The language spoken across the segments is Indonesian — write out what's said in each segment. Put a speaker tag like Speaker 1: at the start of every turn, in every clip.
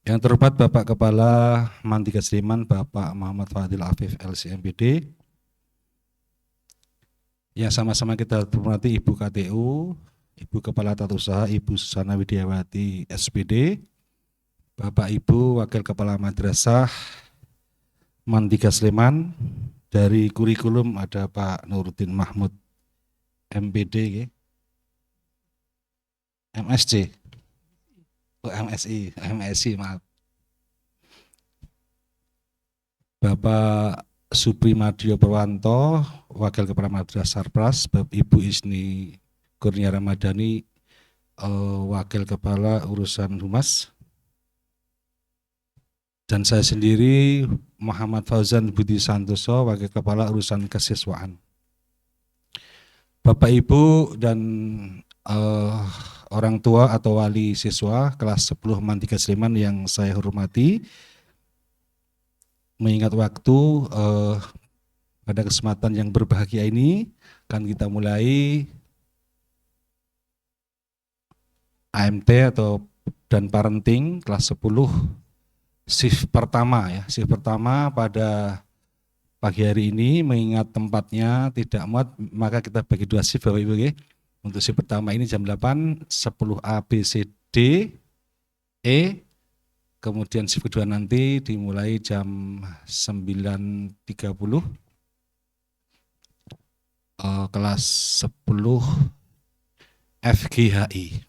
Speaker 1: Yang terhormat Bapak Kepala Mantiga Sleman, Bapak Muhammad Fadil Afif LCMPD. Yang sama-sama kita hormati Ibu KTU, Ibu Kepala Tata Usaha, Ibu Susana Widiawati SPD, Bapak Ibu Wakil Kepala Madrasah Mantiga Sleman. Dari kurikulum ada Pak Nuruddin Mahmud MPD, MSC, MSI, maaf. Bapak Suprimadio Purwanto, Wakil Kepala Madrasah Sarpras, Bapak Ibu Isni Kurnia Ramadhani, Wakil Kepala Urusan Humas, dan saya sendiri Muhammad Fauzan Budi Santoso, Wakil Kepala Urusan Kesiswaan. Bapak Ibu dan orang tua atau wali siswa kelas 10 Mantiga Sleman yang saya hormati, mengingat waktu pada kesempatan yang berbahagia ini akan kita mulai AMT atau dan parenting kelas 10 shift pertama ya. Shift pertama pada pagi hari ini, mengingat tempatnya tidak muat, maka kita bagi dua shift Bapak Ibu ya. Untuk shift pertama ini jam 8, 10 A, B, C, D, E. Kemudian shift kedua nanti dimulai jam 9.30, kelas 10 FGHI.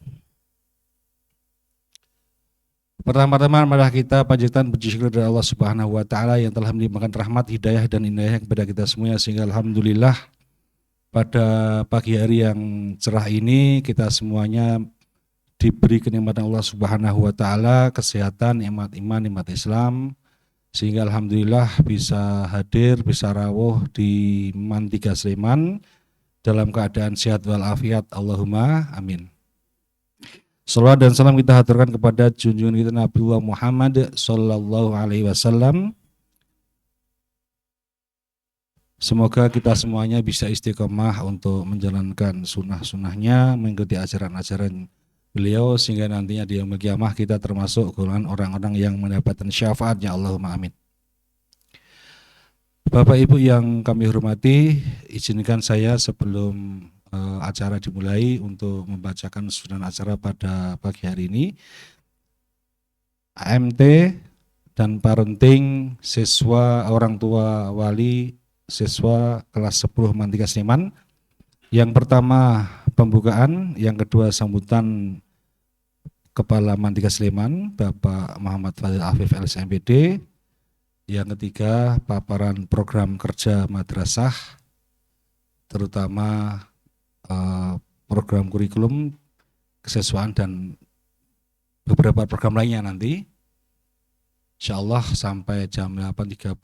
Speaker 1: Pertama-tama marilah kita panjatkan puji syukur kepada Allah Subhanahu wa taala yang telah melimpahkan rahmat, hidayah dan inayah kepada kita semuanya, sehingga alhamdulillah pada pagi hari yang cerah ini kita semuanya diberi kenikmatan Allah Subhanahu wa taala, kesehatan, nikmat iman, nikmat Islam, sehingga alhamdulillah bisa hadir, bisa rawuh di Mantiga Sleman dalam keadaan sehat walafiat. Allahumma amin. Salawat dan salam kita haturkan kepada junjungan kita Nabi Muhammad sallallahu alaihi wasallam. Semoga kita semuanya bisa istiqomah untuk menjalankan sunnah-sunnahnya, mengikuti ajaran-ajaran beliau, sehingga nantinya di yaumul qiyamah kita termasuk golongan orang-orang yang mendapatkan syafaatnya. Allahumma amin. Bapak Ibu yang kami hormati, izinkan saya sebelum acara dimulai untuk membacakan susunan acara pada pagi hari ini. AMT dan parenting siswa, orang tua, wali siswa kelas 10 Mantiga Sleman. Yang pertama pembukaan, yang kedua sambutan Kepala Mantiga Sleman Bapak Muhammad Fadil Afif LCMPD, yang ketiga paparan program kerja madrasah, terutama program kurikulum, kesiswaan dan beberapa program lainnya nanti insyaallah sampai jam 8.30.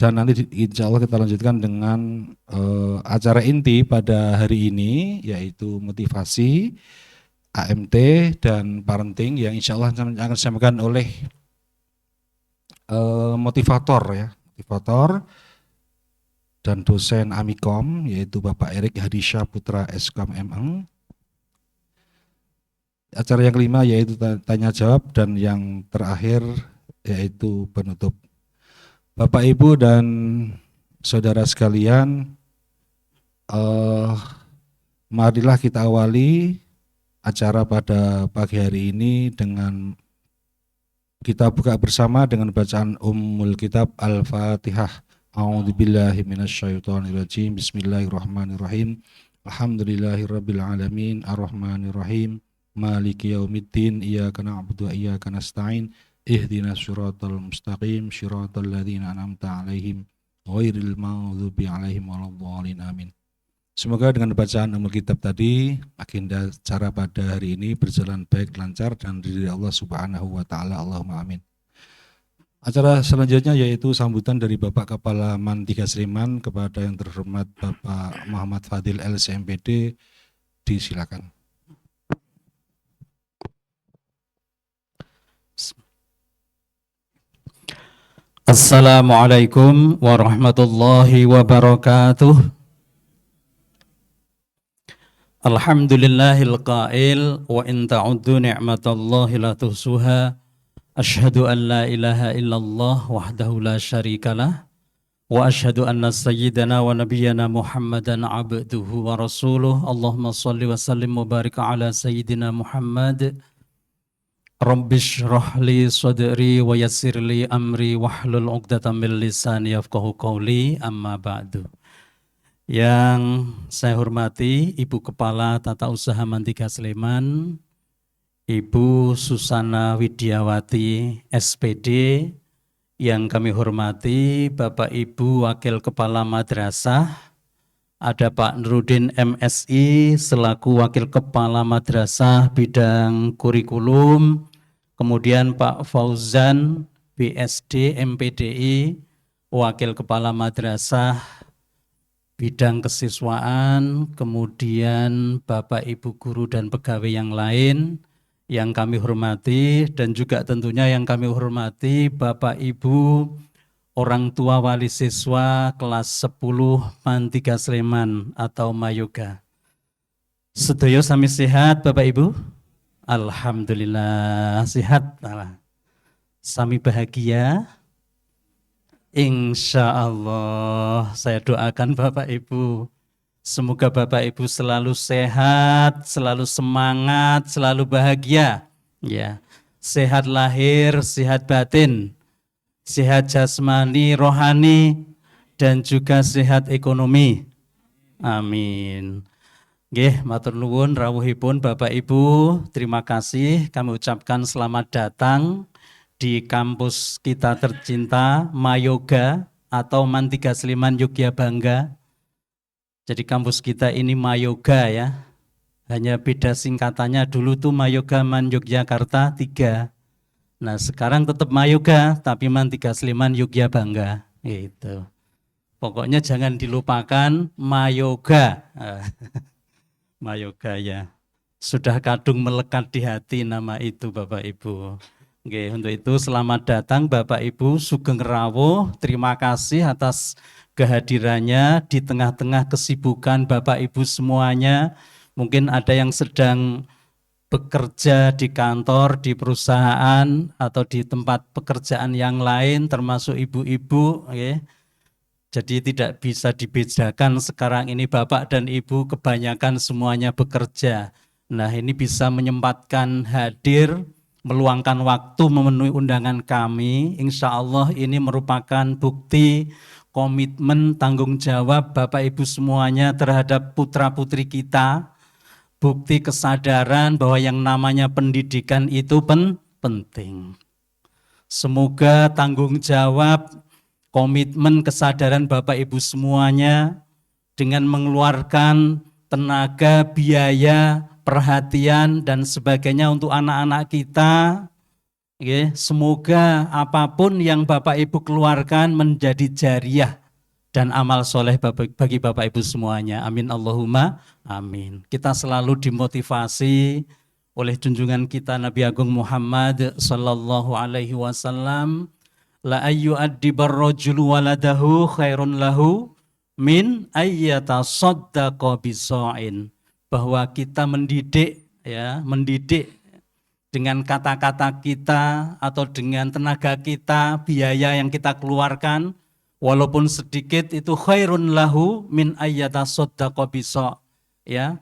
Speaker 1: Dan nanti insya Allah kita lanjutkan dengan acara inti pada hari ini, yaitu motivasi, AMT, dan parenting, yang insya Allah akan disampaikan oleh motivator ya, motivator dan dosen Amikom, yaitu Bapak Erik Hadisha Putra Eskom MM. Acara yang kelima yaitu tanya jawab, dan yang terakhir yaitu penutup. Bapak Ibu dan saudara sekalian, marilah kita awali acara pada pagi hari ini dengan kita buka bersama dengan bacaan Ummul Kitab Al-Fatihah. A'udzubillahi minasyaitonirrajim. Bismillahirrahmanirrahim. Alhamdulillahirabbil alamin, arrahmanirrahim, maliki yaumiddin, iyyaka na'budu wa iyyaka nasta'in. Ihdinas syiratal mustaqim, syiratal ladzina an'amta 'alaihim ghairil maghdubi 'alaihim waladdallin. Amin. Semoga dengan bacaan Ummul Kitab tadi agenda acara pada hari ini berjalan baik, lancar, dan ridha Allah Subhanahu wa taala. Allahumma amin. Acara selanjutnya yaitu sambutan dari Bapak Kepala Mantiga Sleman kepada yang terhormat Bapak Muhammad Fadil LCMPD. Disilakan.
Speaker 2: Assalamualaikum warahmatullahi wabarakatuh. Alhamdulillahil qail wa in ta'uddu ni'matallahi la tuhsuha. Asyhadu an la ilaha illallah wahdahu la syarikalah wa asyhadu anna sayyidana wa nabiyyana Muhammadan abduhu wa rasuluh. Allahumma shalli wa sallim wa barik ala sayyidina Muhammad. Rabbish rahli sadri wa yassirli amri wahlul 'uqdatam min lisani yafqahu qawli, amma ba'du. Yang saya hormati Ibu Kepala Tata Usaha Mantiga Sleman, Ibu Susana Widiawati SPD, yang kami hormati Bapak Ibu Wakil Kepala Madrasah, ada Pak Nurudin MSI selaku Wakil Kepala Madrasah bidang kurikulum, kemudian Pak Fauzan BSD MPDI Wakil Kepala Madrasah bidang kesiswaan, kemudian Bapak Ibu guru dan pegawai yang lain yang kami hormati, dan juga tentunya yang kami hormati Bapak Ibu orang tua wali siswa kelas 10 Mantiga Sleman atau Mayoga. Sedaya sami sehat Bapak Ibu? Alhamdulillah sehat. Sami bahagia. Insya Allah saya doakan Bapak Ibu, semoga Bapak Ibu selalu sehat, selalu semangat, selalu bahagia, ya, sehat lahir, sehat batin, sehat jasmani, rohani, dan juga sehat ekonomi. Amin. Nggih, matur nuwun rawuhipun Bapak Ibu, terima kasih kami ucapkan selamat datang di kampus kita tercinta Mayoga atau Mantiga Sleman Yogya Bangga. Jadi kampus kita ini Mayoga ya, hanya beda singkatannya, dulu tuh Mayoga Man Yogyakarta 3. Nah sekarang tetap Mayoga tapi Mantiga Sleman Yogya Bangga gitu. Pokoknya jangan dilupakan Mayoga. Mayoga ya, sudah kadung melekat di hati nama itu Bapak Ibu. Oke, untuk itu selamat datang Bapak Ibu Sugeng Rawuh. Terima kasih atas kehadirannya di tengah-tengah kesibukan Bapak Ibu semuanya. Mungkin ada yang sedang bekerja di kantor, di perusahaan, atau di tempat pekerjaan yang lain, termasuk ibu-ibu. Oke. Jadi tidak bisa dibedakan sekarang ini Bapak dan Ibu kebanyakan semuanya bekerja. Nah ini bisa menyempatkan hadir, meluangkan waktu memenuhi undangan kami. Insya Allah ini merupakan bukti komitmen tanggung jawab Bapak Ibu semuanya terhadap putra-putri kita. Bukti kesadaran bahwa yang namanya pendidikan itu penting. Semoga tanggung jawab, komitmen, kesadaran Bapak Ibu semuanya dengan mengeluarkan tenaga, biaya, perhatian dan sebagainya untuk anak-anak kita. Semoga apapun yang Bapak Ibu keluarkan menjadi jariah dan amal soleh bagi Bapak Ibu semuanya. Amin Allahumma amin. Kita selalu dimotivasi oleh junjungan kita Nabi Agung Muhammad sallallahu alaihi wasallam, la ayyu'addibar rajulu waladahu khairun lahu min ayyatasaddaqa bisa'in. Bahwa kita mendidik ya, mendidik dengan kata-kata kita atau dengan tenaga kita, biaya yang kita keluarkan walaupun sedikit itu khairun lahu min ayyatasaddaqa bisa', ya,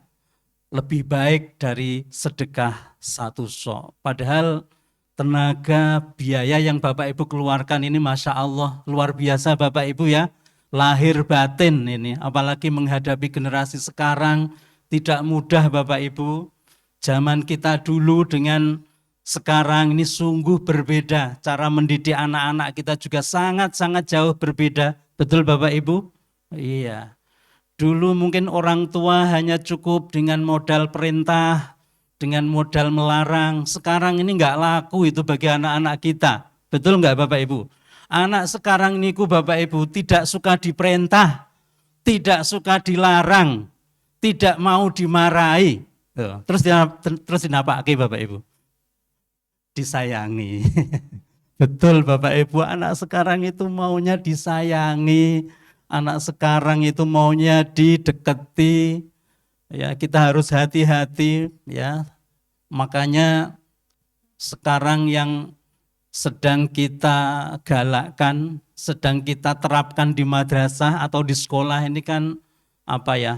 Speaker 2: lebih baik dari sedekah satu sok. Padahal tenaga biaya yang Bapak Ibu keluarkan ini Masya Allah luar biasa Bapak Ibu ya, lahir batin ini, apalagi menghadapi generasi sekarang tidak mudah Bapak Ibu. Zaman kita dulu dengan sekarang ini sungguh berbeda, cara mendidik anak-anak kita juga sangat-sangat jauh berbeda, betul Bapak Ibu? Iya, dulu mungkin orang tua hanya cukup dengan modal perintah, dengan modal melarang. Sekarang ini enggak laku itu bagi anak-anak kita, betul enggak Bapak Ibu? Anak sekarang ini Bapak Ibu tidak suka diperintah, tidak suka dilarang, tidak mau dimarahi. Terus dinapake Bapak Ibu? Disayangi. Betul Bapak Ibu, anak sekarang itu maunya disayangi, anak sekarang itu maunya didekati, Ya, kita harus hati-hati ya. Makanya sekarang yang sedang kita galakkan, sedang kita terapkan di madrasah atau di sekolah ini kan apa ya?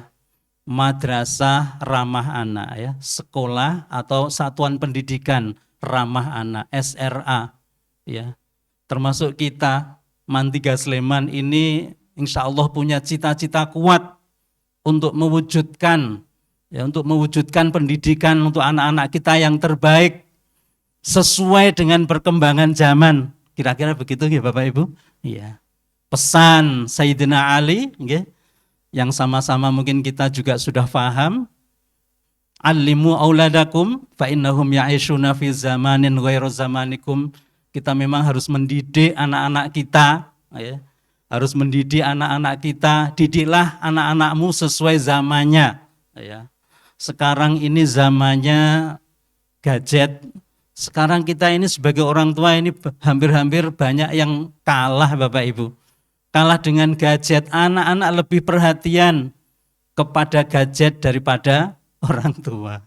Speaker 2: Madrasah ramah anak ya, sekolah atau satuan pendidikan ramah anak, SRA ya. Termasuk kita Mantiga Sleman ini insya Allah punya cita-cita kuat untuk mewujudkan ya, untuk mewujudkan pendidikan untuk anak-anak kita yang terbaik sesuai dengan perkembangan zaman. Kira-kira begitu ya Bapak Ibu? Iya. Pesan Sayyidina Ali, okay, yang sama-sama mungkin kita juga sudah paham. Alimu auladakum fa innahum ya'ishuna fi zamanin ghairu zamanikum. Kita memang harus mendidik anak-anak kita, ya. Harus mendidik anak-anak kita. Didiklah anak-anakmu sesuai zamannya, ya. Sekarang ini zamannya gadget. Sekarang kita ini sebagai orang tua ini hampir-hampir banyak yang kalah Bapak Ibu. Kalah dengan gadget. Anak-anak lebih perhatian kepada gadget daripada orang tua.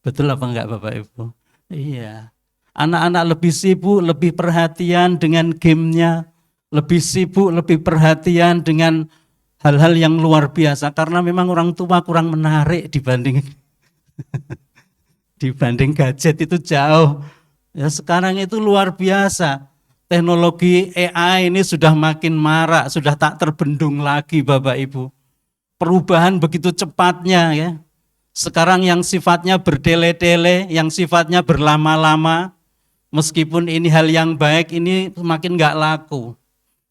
Speaker 2: Betul apa enggak Bapak Ibu? Iya. Anak-anak lebih sibuk, lebih perhatian dengan gamenya, lebih sibuk, lebih perhatian dengan hal-hal yang luar biasa. Karena memang orang tua kurang menarik dibanding gadget itu jauh. Ya, sekarang itu luar biasa. Teknologi AI ini sudah makin marak, sudah tak terbendung lagi Bapak Ibu. Perubahan begitu cepatnya ya. Sekarang yang sifatnya berdele-dele, yang sifatnya berlama-lama, meskipun ini hal yang baik, ini makin nggak laku.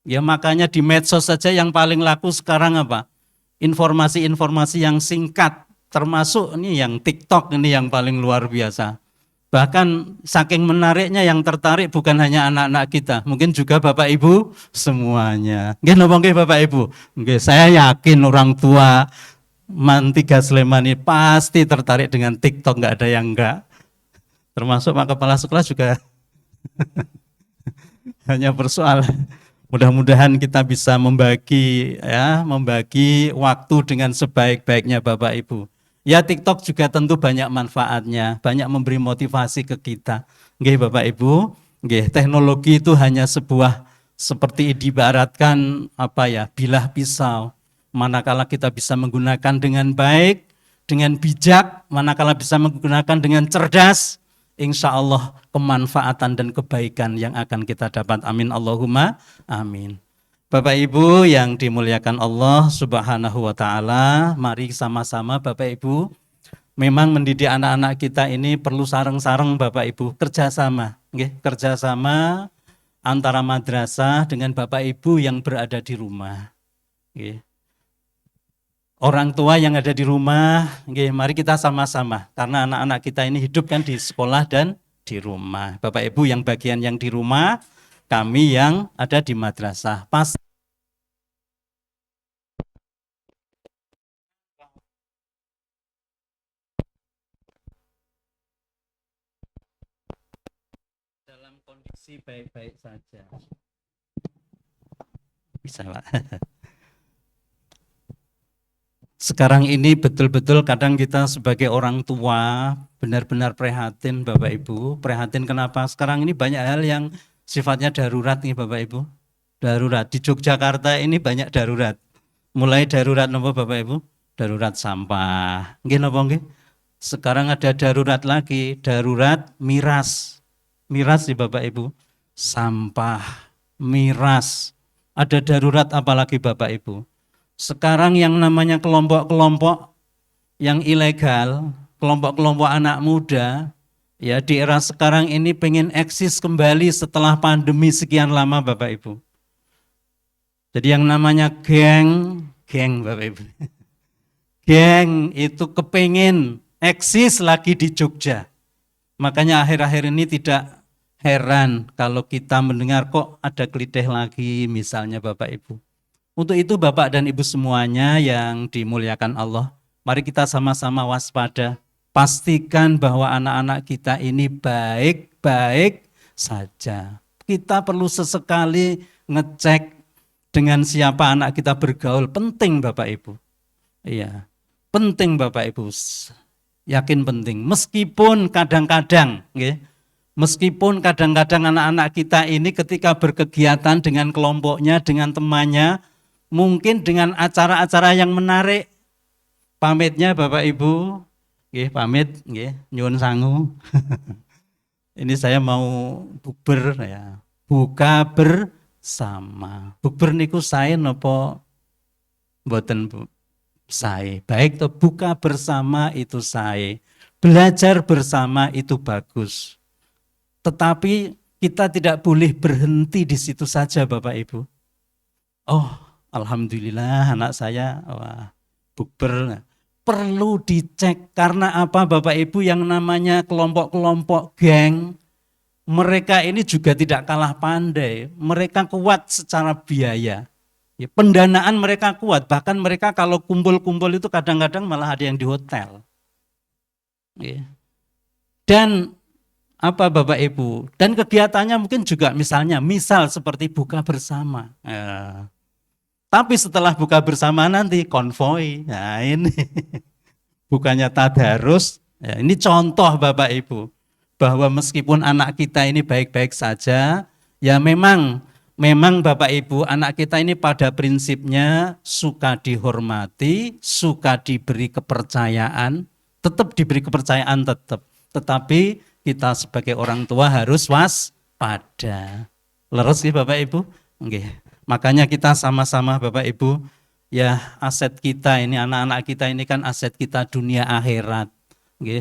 Speaker 2: Ya makanya di medsos saja yang paling laku sekarang apa? Informasi-informasi yang singkat, termasuk ini yang TikTok ini yang paling luar biasa. Bahkan saking menariknya yang tertarik bukan hanya anak-anak kita, mungkin juga Bapak Ibu semuanya. Nggih napa nggih Bapak Ibu? Nggih, saya yakin orang tua Mantiga Sleman ini pasti tertarik dengan TikTok, nggak ada yang enggak. Termasuk Pak Kepala Sekolah juga hanya persoalan. Mudah-mudahan kita bisa membagi waktu dengan sebaik-baiknya Bapak Ibu. Ya TikTok juga tentu banyak manfaatnya, banyak memberi motivasi ke kita. Nggih Bapak Ibu, nggih teknologi itu hanya sebuah seperti diibaratkan bilah pisau. Manakala kita bisa menggunakan dengan baik, dengan bijak, manakala bisa menggunakan dengan cerdas, insya Allah kemanfaatan dan kebaikan yang akan kita dapat. Amin Allahumma amin. Bapak Ibu yang dimuliakan Allah Subhanahu wa Ta'ala, mari sama-sama Bapak Ibu, memang mendidik anak-anak kita ini perlu sareng-sareng Bapak Ibu, kerjasama, kerjasama antara madrasah dengan Bapak Ibu yang berada di rumah. Orang tua yang ada di rumah, mari kita sama-sama, karena anak-anak kita ini hidup kan di sekolah dan di rumah. Bapak Ibu yang bagian yang di rumah, kami yang ada di madrasah. Dalam kondisi baik-baik saja. Bisa Pak. Sekarang ini betul-betul kadang kita sebagai orang tua benar-benar prihatin Bapak Ibu. Prihatin kenapa? Sekarang ini banyak hal yang sifatnya darurat nih Bapak Ibu. Darurat. Di Yogyakarta ini banyak darurat. Mulai darurat apa Bapak Ibu? Darurat sampah. Nggih napa nggih? Sekarang ada darurat lagi, darurat miras. Miras nih Bapak Ibu. Sampah, miras. Ada darurat apalagi Bapak Ibu? Sekarang yang namanya kelompok-kelompok yang ilegal, kelompok-kelompok anak muda, ya di era sekarang ini pengen eksis kembali setelah pandemi sekian lama Bapak Ibu. Jadi yang namanya geng Bapak Ibu. Geng itu kepengen eksis lagi di Jogja. Makanya akhir-akhir ini tidak heran kalau kita mendengar kok ada kelitih lagi misalnya Bapak Ibu. Untuk itu Bapak dan Ibu semuanya yang dimuliakan Allah, mari kita sama-sama waspada, pastikan bahwa anak-anak kita ini baik-baik saja. Kita perlu sesekali ngecek dengan siapa anak kita bergaul, penting Bapak Ibu. Iya, Penting Bapak Ibu, yakin penting. Meskipun kadang-kadang, meskipun kadang-kadang anak-anak kita ini ketika berkegiatan dengan kelompoknya, dengan temannya, mungkin dengan acara-acara yang menarik, pamitnya Bapak Ibu, pamit, nyuwun sangu. Ini saya mau bukber ya, buka bersama. Bukber niku sae napa mboten sae? Baik to, buka bersama itu sae. Belajar bersama itu bagus. Tetapi kita tidak boleh berhenti di situ saja Bapak Ibu. Oh, alhamdulillah anak saya bukber. Perlu dicek karena apa Bapak Ibu, yang namanya kelompok-kelompok geng, mereka ini juga tidak kalah pandai, mereka kuat secara biaya. Ya, pendanaan mereka kuat, bahkan mereka kalau kumpul-kumpul itu kadang-kadang malah ada yang di hotel. Ya. Dan apa Bapak Ibu, dan kegiatannya mungkin juga misal seperti buka bersama. Ya. Tapi setelah buka bersama nanti konvoi, nah ini bukannya tadarus, ya, ini contoh Bapak Ibu, bahwa meskipun anak kita ini baik-baik saja, ya memang Bapak Ibu, anak kita ini pada prinsipnya suka dihormati, suka diberi kepercayaan, tetap diberi kepercayaan tetapi kita sebagai orang tua harus waspada. Leres ya Bapak Ibu? Nggih. Makanya kita sama-sama Bapak Ibu, ya aset kita ini, anak-anak kita ini kan aset kita dunia akhirat.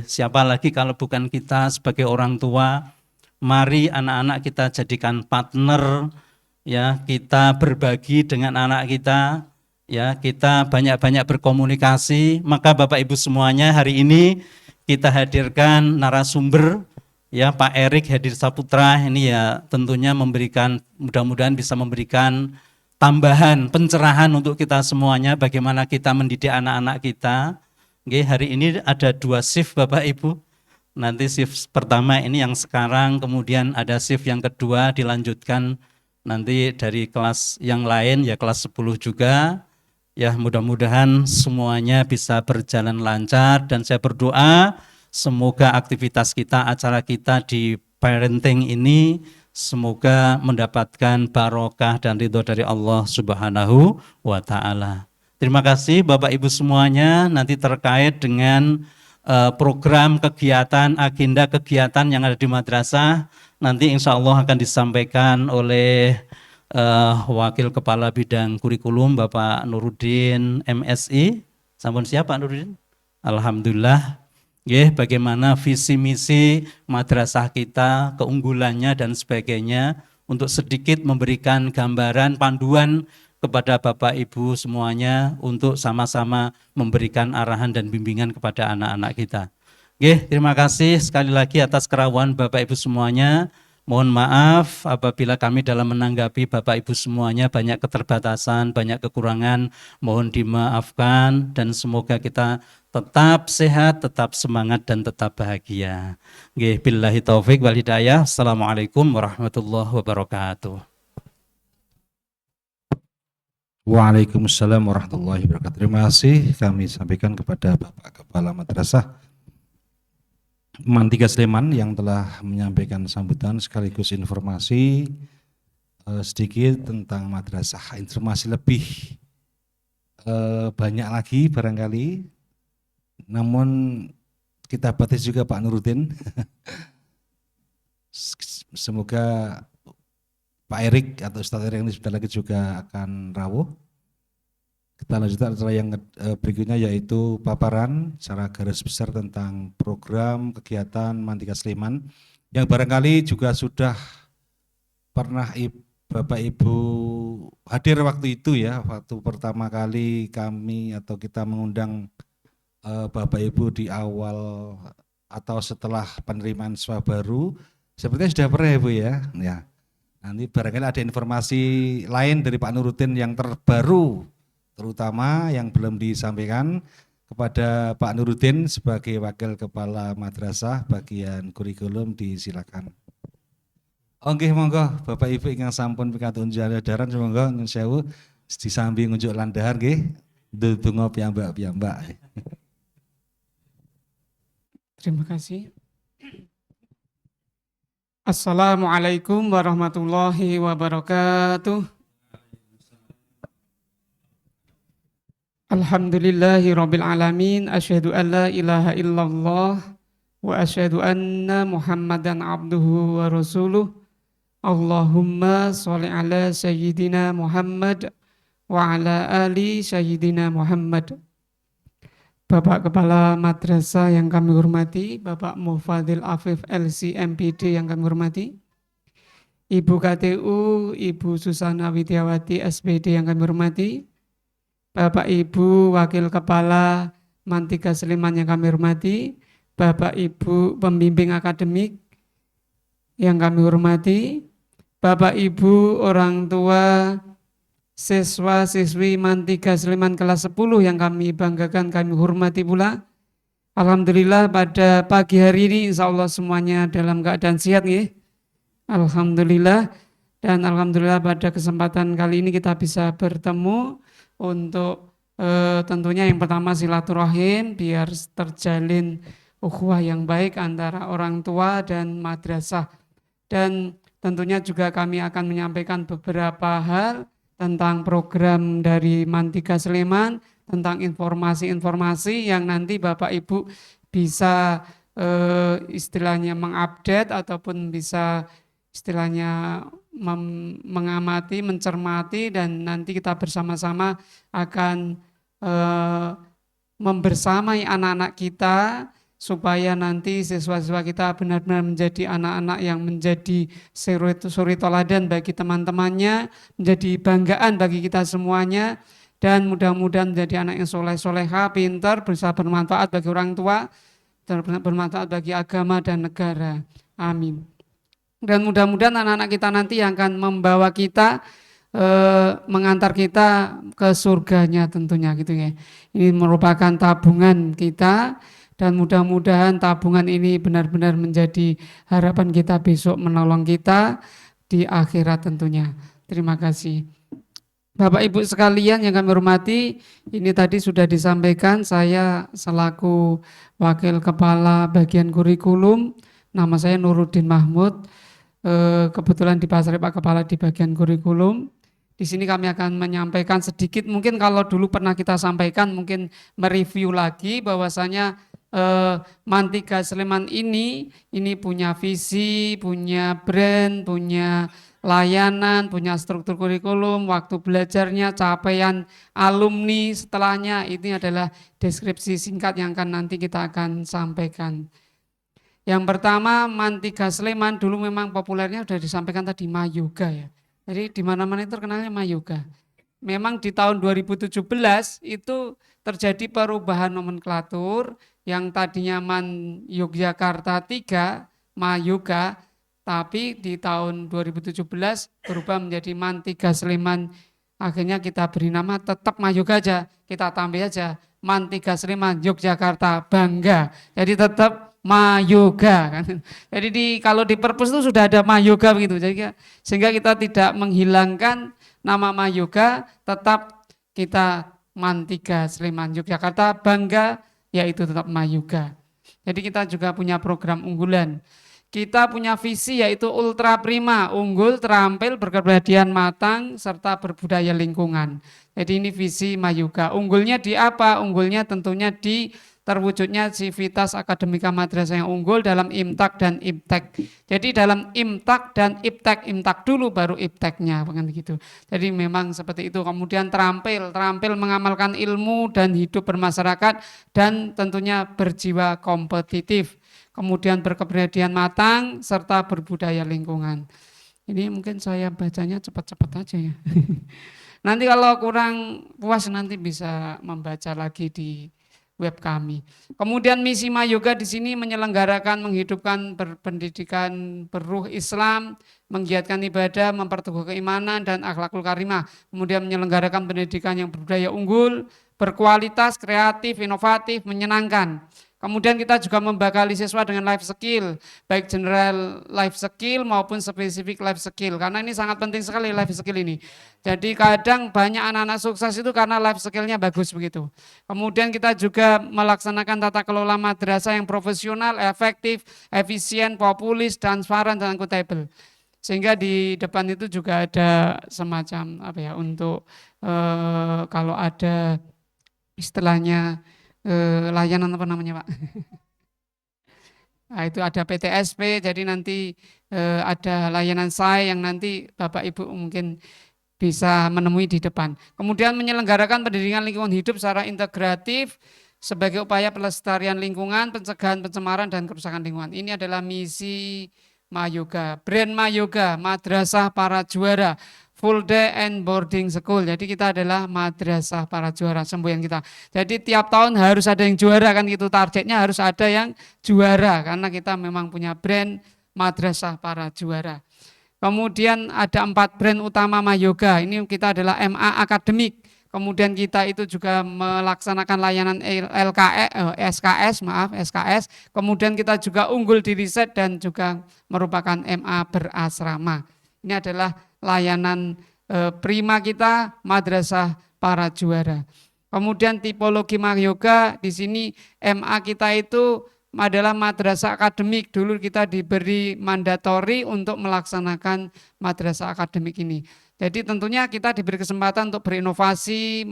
Speaker 2: Siapa lagi kalau bukan kita sebagai orang tua? Mari anak-anak kita jadikan partner, ya kita berbagi dengan anak kita, ya kita banyak-banyak berkomunikasi. Maka Bapak Ibu semuanya, hari ini kita hadirkan narasumber, ya Pak Erik Hadi Saputra ini ya tentunya memberikan, mudah-mudahan bisa memberikan tambahan pencerahan untuk kita semuanya bagaimana kita mendidik anak-anak kita. Hari ini ada 2 shift Bapak Ibu. Nanti shift pertama ini yang sekarang, kemudian ada shift yang kedua dilanjutkan nanti dari kelas yang lain, ya kelas 10 juga. Ya mudah-mudahan semuanya bisa berjalan lancar dan saya berdoa semoga aktivitas kita, acara kita di parenting ini semoga mendapatkan barokah dan ridho dari Allah Subhanahu wa Ta'ala. Terima kasih Bapak Ibu semuanya. Nanti terkait dengan program kegiatan, agenda kegiatan yang ada di madrasah, nanti insya Allah akan disampaikan oleh Wakil Kepala Bidang Kurikulum Bapak Nuruddin MSI. Sampun siapa Pak Nuruddin? Alhamdulillah. Bagaimana visi misi madrasah kita, keunggulannya dan sebagainya, untuk sedikit memberikan gambaran panduan kepada Bapak Ibu semuanya untuk sama-sama memberikan arahan dan bimbingan kepada anak-anak kita. Terima kasih sekali lagi atas kerawan Bapak Ibu semuanya. Mohon maaf apabila kami dalam menanggapi Bapak Ibu semuanya banyak keterbatasan, banyak kekurangan, mohon dimaafkan dan semoga kita tetap sehat, tetap semangat dan tetap bahagia. Billahi taufik wal hidayah. Assalamualaikum warahmatullahi wabarakatuh.
Speaker 1: Waalaikumsalam warahmatullahi wabarakatuh. Terima kasih kami sampaikan kepada Bapak Kepala Madrasah Mantika Sleman yang telah menyampaikan sambutan sekaligus informasi sedikit tentang madrasah. Informasi lebih banyak lagi barangkali, namun kita batis juga Pak Nuruddin. Semoga Pak Erik atau Ustadz Erik ini sebentar lagi juga akan rawuh. Kita lanjutkan acara yang berikutnya yaitu paparan secara garis besar tentang program kegiatan Mantika Sleman yang barangkali juga sudah pernah Bapak Ibu hadir waktu itu ya, waktu pertama kali kami atau kita mengundang Bapak Ibu di awal atau setelah penerimaan siswa baru, sepertinya sudah pernah ya Bu ya. Nanti barangkali ada informasi lain dari Pak Nuruddin yang terbaru, terutama yang belum disampaikan kepada Pak Nuruddin sebagai Wakil Kepala Madrasah bagian kurikulum, disilakan. Oke, monggo Bapak Ibu ingkang sampun pikantuk jadaran monggo nyuwun sewu disambi ngunjuk landahar nggih. Ndedonga piyambak-piyambak.
Speaker 3: Terima kasih. Assalamualaikum warahmatullahi wabarakatuh. Alhamdulillahi rabbil alamin. Asyhadu an la ilaha illallah wa asyhadu anna Muhammadan abduhu wa rasuluh. Allahumma sholli ala sayyidina Muhammad wa ala ali sayyidina Muhammad. Bapak Kepala Madrasah yang kami hormati, Bapak Mufadil Afif LC MPD yang kami hormati, Ibu KTU, Ibu Susana Widiawati SPD yang kami hormati, Bapak Ibu Wakil Kepala Mantika Sleman yang kami hormati, Bapak Ibu Pembimbing Akademik yang kami hormati, Bapak Ibu orang tua siswa-siswi Mantika Sleman kelas 10 yang kami banggakan, kami hormati pula. Alhamdulillah pada pagi hari ini insya Allah semuanya dalam keadaan sehat ya. Alhamdulillah. Dan alhamdulillah pada kesempatan kali ini kita bisa bertemu untuk tentunya yang pertama silaturahim biar terjalin ukhuwah yang baik antara orang tua dan madrasah. Dan tentunya juga kami akan menyampaikan beberapa hal tentang program dari Mantika Sleman, tentang informasi-informasi yang nanti Bapak Ibu bisa istilahnya mengupdate ataupun bisa istilahnya mengamati, mencermati, dan nanti kita bersama-sama akan membersamai anak-anak kita supaya nanti siswa-siswa kita benar-benar menjadi anak-anak yang menjadi suri toladan bagi teman-temannya, menjadi banggaan bagi kita semuanya, dan mudah-mudahan menjadi anak yang soleh-soleha, pintar, bisa bermanfaat bagi orang tua, dan bermanfaat bagi agama dan negara. Amin. Dan mudah-mudahan anak-anak kita nanti yang akan membawa kita, mengantar kita ke surganya tentunya gitu ya. Ini merupakan tabungan kita. Dan mudah-mudahan tabungan ini benar-benar menjadi harapan kita besok menolong kita di akhirat tentunya. Terima kasih. Bapak Ibu sekalian yang kami hormati, ini tadi sudah disampaikan saya selaku Wakil Kepala Bagian Kurikulum, nama saya Nuruddin Mahmud, kebetulan di Pasar Pak Kepala di Bagian Kurikulum. Di sini kami akan menyampaikan sedikit, mungkin kalau dulu pernah kita sampaikan, mungkin mereview lagi bahwasanya Mantika Sleman ini punya visi, punya brand, punya layanan, punya struktur kurikulum, waktu belajarnya, capaian alumni setelahnya, ini adalah deskripsi singkat yang akan nanti kita akan sampaikan. Yang pertama, Mantika Sleman dulu memang populernya sudah disampaikan tadi, Mayoga ya. Jadi di mana-mana itu terkenalnya Mayoga. Memang di tahun 2017 itu terjadi perubahan nomenklatur yang tadinya Yogyakarta 3, Mayoga, tapi di tahun 2017 berubah menjadi Mantika Sleman. Akhirnya kita beri nama tetap Mayoga aja, kita tambah aja Mantika Sleman Yogyakarta bangga. Jadi tetap Mayoga kan. Jadi kalau di perpus itu sudah ada Mayoga begitu. Jadi sehingga kita tidak menghilangkan nama Mayoga, tetap kita Mantika Sleman Yogyakarta bangga, yaitu tetap Mayoga. Jadi kita juga punya program unggulan. Kita punya visi yaitu ultra prima, unggul, terampil, berkepribadian matang, serta berbudaya lingkungan. Jadi ini visi Mayoga. Unggulnya di apa? Unggulnya tentunya di terwujudnya civitas akademika madrasah yang unggul dalam imtak dan iptek. Jadi dalam imtak dan imtak dulu baru ipteknya, begitu. Jadi memang seperti itu. Kemudian terampil mengamalkan ilmu dan hidup bermasyarakat dan tentunya berjiwa kompetitif. Kemudian berkepribadian matang serta berbudaya lingkungan. Ini mungkin saya bacanya cepat-cepat aja ya. Nanti kalau kurang puas nanti bisa membaca lagi di web kami. Kemudian misi Mayoga di sini menyelenggarakan, menghidupkan pendidikan berruh Islam, menggiatkan ibadah, memperteguh keimanan dan akhlakul karimah. Kemudian menyelenggarakan pendidikan yang berbudaya unggul, berkualitas, kreatif, inovatif, menyenangkan. Kemudian kita juga membekali siswa dengan life skill, baik general life skill maupun spesifik life skill. Karena ini sangat penting sekali life skill ini. Jadi kadang banyak anak-anak sukses itu karena life skill-nya bagus begitu. Kemudian kita juga melaksanakan tata kelola madrasah yang profesional, efektif, efisien, populis, transparan, dan akuntabel. Sehingga di depan itu juga ada semacam untuk kalau ada istilahnya layanan apa namanya Pak? Nah, itu ada PTSP, jadi nanti ada layanan SAI yang nanti Bapak Ibu mungkin bisa menemui di depan. Kemudian menyelenggarakan pendidikan lingkungan hidup secara integratif sebagai upaya pelestarian lingkungan, pencegahan pencemaran dan kerusakan lingkungan. Ini adalah misi Mayoga, brand Mayoga, Madrasah Para Juara, full day and boarding school. Jadi kita adalah madrasah para juara, semboyan kita. Jadi tiap tahun harus ada yang juara kan gitu, targetnya harus ada yang juara karena kita memang punya brand Madrasah Para Juara. Kemudian ada 4 brand utama Mayoga. Ini kita adalah MA akademik. Kemudian kita itu juga melaksanakan layanan SKS. Kemudian kita juga unggul di riset dan juga merupakan MA berasrama. Ini adalah layanan prima kita, Madrasah Para Juara. Kemudian tipologi Mayoga di sini MA kita itu adalah madrasah akademik. Dulu kita diberi mandatori untuk melaksanakan madrasah akademik ini. Jadi tentunya kita diberi kesempatan untuk berinovasi,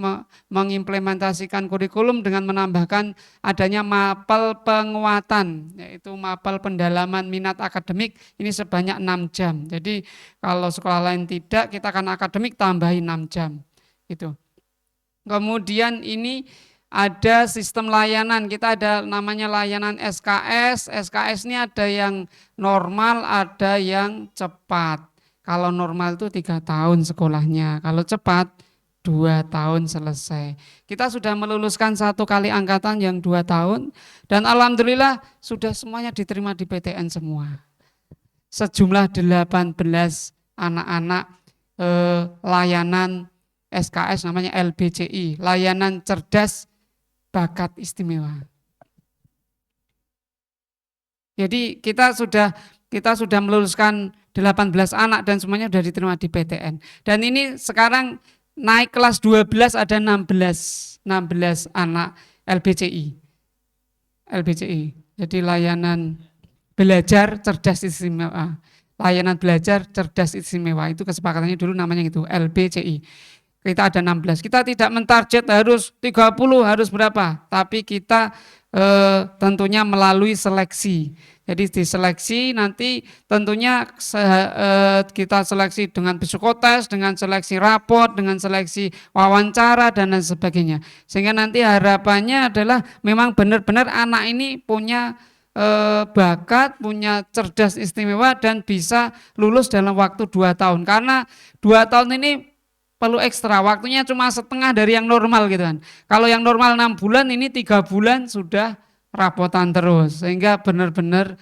Speaker 3: mengimplementasikan kurikulum dengan menambahkan adanya mapel penguatan, yaitu mapel pendalaman minat akademik ini sebanyak 6 jam. Jadi kalau sekolah lain tidak, kita akan akademik tambahin 6 jam. Gitu. Kemudian ini ada sistem layanan, kita ada namanya layanan SKS. SKS ini ada yang normal, ada yang cepat. Kalau normal itu 3 tahun sekolahnya, kalau cepat 2 tahun selesai. Kita sudah meluluskan 1 kali angkatan yang 2 tahun dan alhamdulillah sudah semuanya diterima di PTN semua. Sejumlah 18 anak-anak layanan SKS namanya LBCI, layanan cerdas bakat istimewa. Jadi kita sudah meluluskan 18 anak dan semuanya sudah diterima di PTN. Dan ini sekarang naik kelas 12 ada 16 anak LBCI. Jadi layanan belajar cerdas istimewa. Layanan belajar cerdas istimewa itu kesepakatannya dulu namanya itu LBCI. Kita ada 16. Kita tidak mentarget harus 30, harus berapa, tapi kita tentunya melalui seleksi. Jadi diseleksi nanti tentunya kita seleksi dengan psikotes, dengan seleksi raport, dengan seleksi wawancara dan lain sebagainya. Sehingga nanti harapannya adalah memang benar-benar anak ini punya bakat, punya cerdas istimewa dan bisa lulus dalam waktu 2 tahun. Karena 2 tahun ini perlu ekstra, waktunya cuma setengah dari yang normal gitu kan. Kalau yang normal 6 bulan, ini 3 bulan sudah rapotan terus, sehingga benar-benar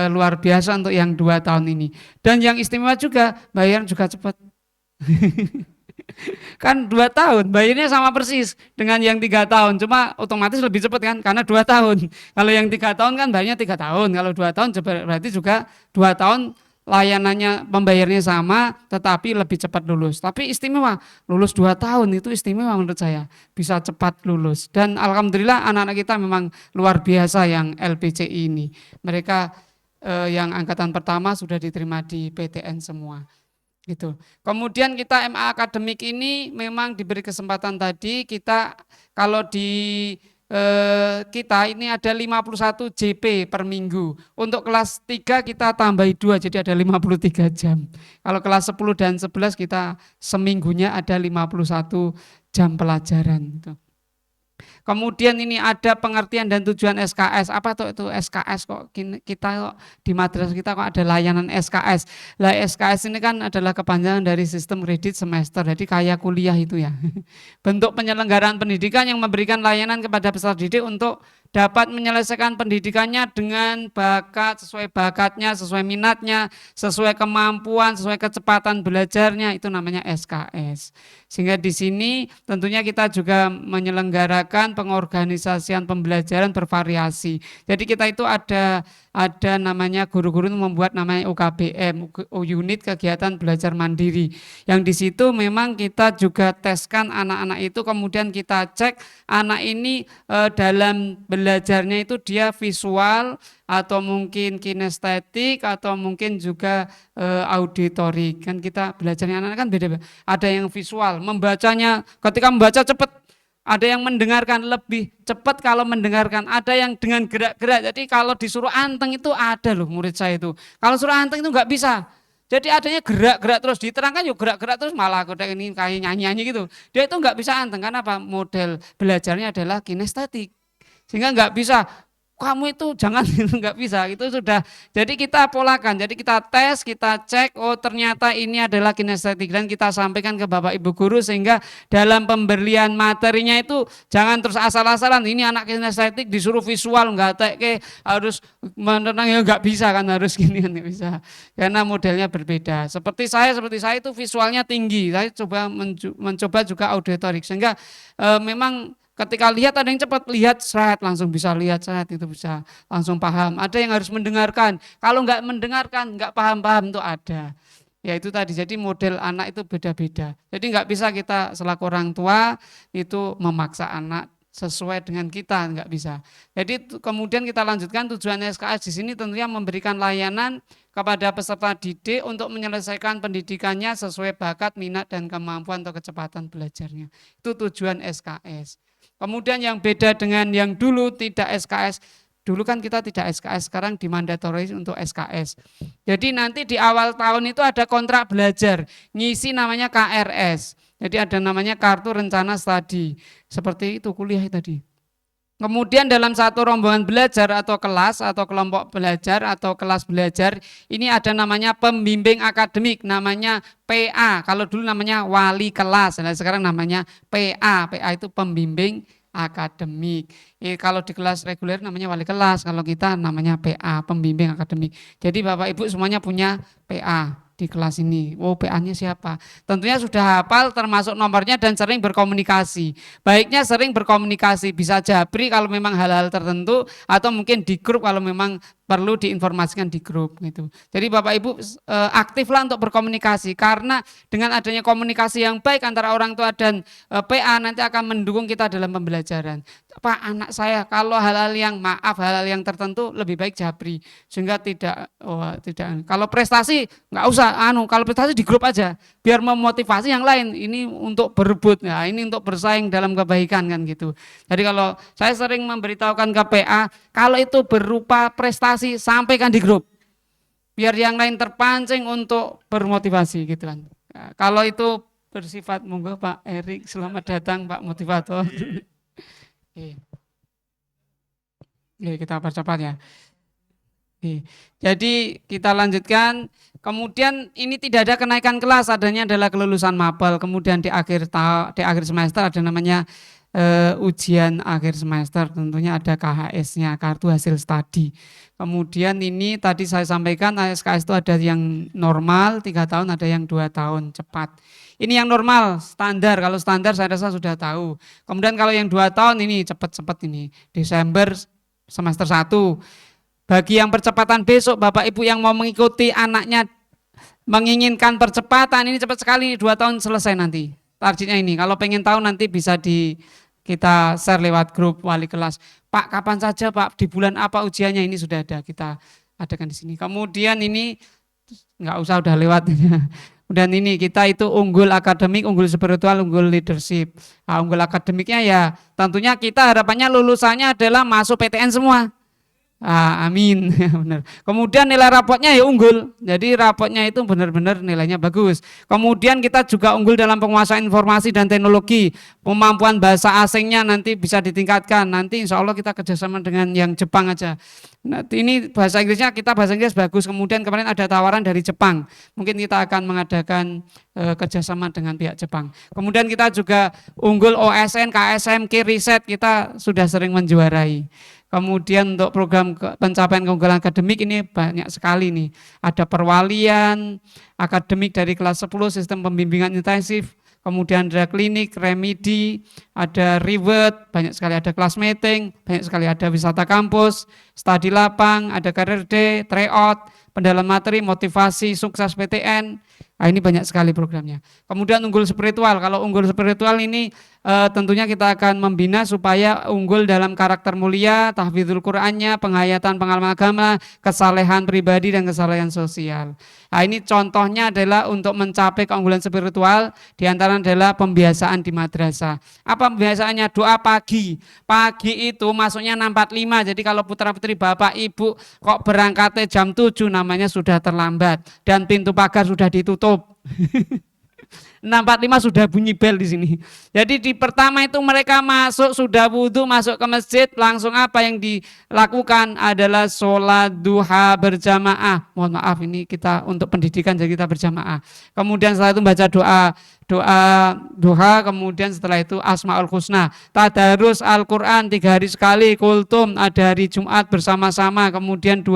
Speaker 3: luar biasa untuk yang 2 tahun ini. Dan yang istimewa juga, bayar juga cepat. Kan 2 tahun, bayarnya sama persis dengan yang 3 tahun, cuma otomatis lebih cepat kan, karena 2 tahun. Kalau yang 3 tahun kan bayarnya 3 tahun, kalau 2 tahun berarti juga 2 tahun layanannya pembayarnya sama tetapi lebih cepat lulus. Tapi istimewa, lulus 2 tahun itu istimewa menurut saya, bisa cepat lulus. Dan alhamdulillah anak-anak kita memang luar biasa yang LPCI ini. Mereka yang angkatan pertama sudah diterima di PTN semua. Gitu. Kemudian kita MA akademik ini memang diberi kesempatan tadi, kita kalau di kita ini ada 51 JP per minggu. Untuk kelas 3 kita tambahi 2, jadi ada 53 jam. Kalau kelas 10 dan 11 kita seminggunya ada 51 jam pelajaran. Kemudian ini ada pengertian dan tujuan SKS. Apa tuh itu SKS, kok kita kok di madrasah kita kok ada layanan SKS. Lah SKS ini kan adalah kepanjangan dari sistem kredit semester. Jadi kayak kuliah itu ya. Bentuk penyelenggaraan pendidikan yang memberikan layanan kepada peserta didik untuk dapat menyelesaikan pendidikannya dengan bakat, sesuai bakatnya, sesuai minatnya, sesuai kemampuan, sesuai kecepatan belajarnya, itu namanya SKS. Sehingga di sini tentunya kita juga menyelenggarakan kegiatan pengorganisasian pembelajaran bervariasi. Jadi kita itu ada namanya guru-guru membuat namanya UKBM, unit kegiatan belajar mandiri. Yang di situ memang kita juga teskan anak-anak itu, kemudian kita cek anak ini dalam belajarnya itu dia visual atau mungkin kinestetik atau mungkin juga auditorik. Kan kita belajarnya anak-anak kan beda. Ada yang visual, membacanya ketika membaca cepat. Ada yang mendengarkan lebih cepat kalau mendengarkan, ada yang dengan gerak-gerak. Jadi kalau disuruh anteng itu ada loh murid saya itu. Kalau suruh anteng itu nggak bisa. Jadi adanya gerak-gerak terus, diterangkan yuk gerak-gerak terus, malah kayak ini kayak nyanyi-nyanyi gitu. Dia itu nggak bisa anteng, karena apa? Model belajarnya adalah kinestetik. Sehingga nggak bisa, kamu itu jangan, nggak bisa, itu sudah. Jadi kita polakan, jadi kita tes, kita cek, oh ternyata ini adalah kinestetik, dan kita sampaikan ke Bapak Ibu guru, sehingga dalam pemberian materinya itu jangan terus asal-asalan, ini anak kinestetik disuruh visual, nggak harus menenang, ya nggak bisa kan, harus gini kan, nggak bisa, karena modelnya berbeda. Seperti saya itu visualnya tinggi, saya coba mencoba juga auditorik, sehingga memang ketika lihat ada yang cepat, lihat seret langsung bisa lihat seret, itu bisa langsung paham. Ada yang harus mendengarkan, kalau nggak mendengarkan, nggak paham-paham itu ada. Ya itu tadi, jadi model anak itu beda-beda. Jadi nggak bisa kita selaku orang tua itu memaksa anak sesuai dengan kita, nggak bisa. Jadi kemudian kita lanjutkan, tujuan SKS di sini tentunya memberikan layanan kepada peserta didik untuk menyelesaikan pendidikannya sesuai bakat, minat, dan kemampuan atau kecepatan belajarnya. Itu tujuan SKS. Kemudian yang beda dengan yang dulu tidak SKS, dulu kan kita tidak SKS, sekarang dimandatori untuk SKS. Jadi nanti di awal tahun itu ada kontrak belajar, ngisi namanya KRS. Jadi ada namanya kartu rencana studi, seperti itu kuliah tadi. Kemudian dalam satu rombongan belajar atau kelas atau kelompok belajar atau kelas belajar, ini ada namanya pembimbing akademik, namanya PA. Kalau dulu namanya wali kelas, nah sekarang namanya PA. PA itu pembimbing akademik. Kalau di kelas reguler namanya wali kelas, kalau kita namanya PA, pembimbing akademik. Jadi Bapak Ibu semuanya punya PA di kelas ini. Oh, PA-nya siapa? Tentunya sudah hafal termasuk nomornya dan sering berkomunikasi. Baiknya sering berkomunikasi, bisa japri kalau memang hal-hal tertentu, atau mungkin di grup kalau memang perlu diinformasikan di grup gitu. Jadi Bapak Ibu aktiflah untuk berkomunikasi, karena dengan adanya komunikasi yang baik antara orang tua dan PA nanti akan mendukung kita dalam pembelajaran. Pak, anak saya kalau hal-hal yang tertentu lebih baik japri, sehingga tidak kalau prestasi nggak usah kalau prestasi di grup aja biar memotivasi yang lain, ini untuk berebut, ya ini untuk bersaing dalam kebaikan kan gitu. Jadi kalau saya sering memberitahukan ke PA, kalau itu berupa prestasi sampaikan di grup, biar yang lain terpancing untuk bermotivasi gitu kan. Nah, kalau itu bersifat, monggo Pak Erik, selamat datang Pak Motivator. Oke, kita percepat ya. Oke. Jadi kita lanjutkan. Kemudian ini tidak ada kenaikan kelas, adanya adalah kelulusan mapel. Kemudian di akhir semester ada namanya ujian akhir semester, tentunya ada KHS-nya, kartu hasil studi. Kemudian ini tadi saya sampaikan SKS itu ada yang normal 3 tahun, ada yang 2 tahun cepat. Ini yang normal, standar. Kalau standar saya rasa sudah tahu. Kemudian kalau yang 2 tahun ini cepat-cepat, ini Desember semester 1. Bagi yang percepatan besok, Bapak Ibu yang mau mengikuti anaknya menginginkan percepatan, ini cepat sekali, 2 tahun selesai nanti. Targetnya ini, kalau pengen tahu nanti bisa kita share lewat grup wali kelas. Pak, kapan saja Pak, di bulan apa ujiannya, ini sudah ada, kita adakan di sini. Kemudian ini nggak usah, udah lewat. Dan ini kita itu unggul akademik, unggul spiritual, unggul leadership. Nah, unggul akademiknya ya tentunya kita harapannya lulusannya adalah masuk PTN semua. Amin. Benar. Kemudian nilai rapotnya ya unggul. Jadi rapotnya itu benar-benar nilainya bagus. Kemudian kita juga unggul dalam penguasaan informasi dan teknologi. Kemampuan bahasa asingnya nanti bisa ditingkatkan. Nanti insya Allah kita kerjasama dengan yang Jepang aja. Nah, ini bahasa Inggrisnya, kita bahasa Inggris bagus. Kemudian kemarin ada tawaran dari Jepang. Mungkin kita akan mengadakan kerjasama dengan pihak Jepang. Kemudian kita juga unggul OSN, KSM, riset, kita sudah sering menjuarai. Kemudian untuk program pencapaian keunggulan akademik ini banyak sekali nih. Ada perwalian akademik dari kelas 10, sistem pembimbingan intensif, kemudian ada klinik, remedi, ada reward, banyak sekali ada kelas meeting, banyak sekali ada wisata kampus, studi lapang, ada career day, tryout, pendalam materi, motivasi, sukses PTN. Nah, ini banyak sekali programnya. Kemudian unggul spiritual. Kalau unggul spiritual ini tentunya kita akan membina supaya unggul dalam karakter mulia, tahfidzul Qur'annya, penghayatan pengalaman agama, kesalehan pribadi dan kesalehan sosial. Nah, ini contohnya adalah untuk mencapai keunggulan spiritual, diantara adalah pembiasaan di madrasah. Apa pembiasaannya? Doa pagi. Pagi itu masuknya 6.45. Jadi kalau putra-putri bapak ibu kok berangkatnya jam 7 namanya sudah terlambat dan pintu pagar sudah ditutup. 6.45 sudah bunyi bel di sini. Jadi di pertama itu mereka masuk sudah wudhu, masuk ke masjid, langsung apa yang dilakukan adalah sholat duha berjamaah. Mohon maaf ini kita untuk pendidikan jadi kita berjamaah. Kemudian setelah itu baca doa duha, kemudian setelah itu Asmaul Husna, tadarus Al-Quran 3 hari sekali, kultum ada hari Jumat bersama-sama, kemudian 1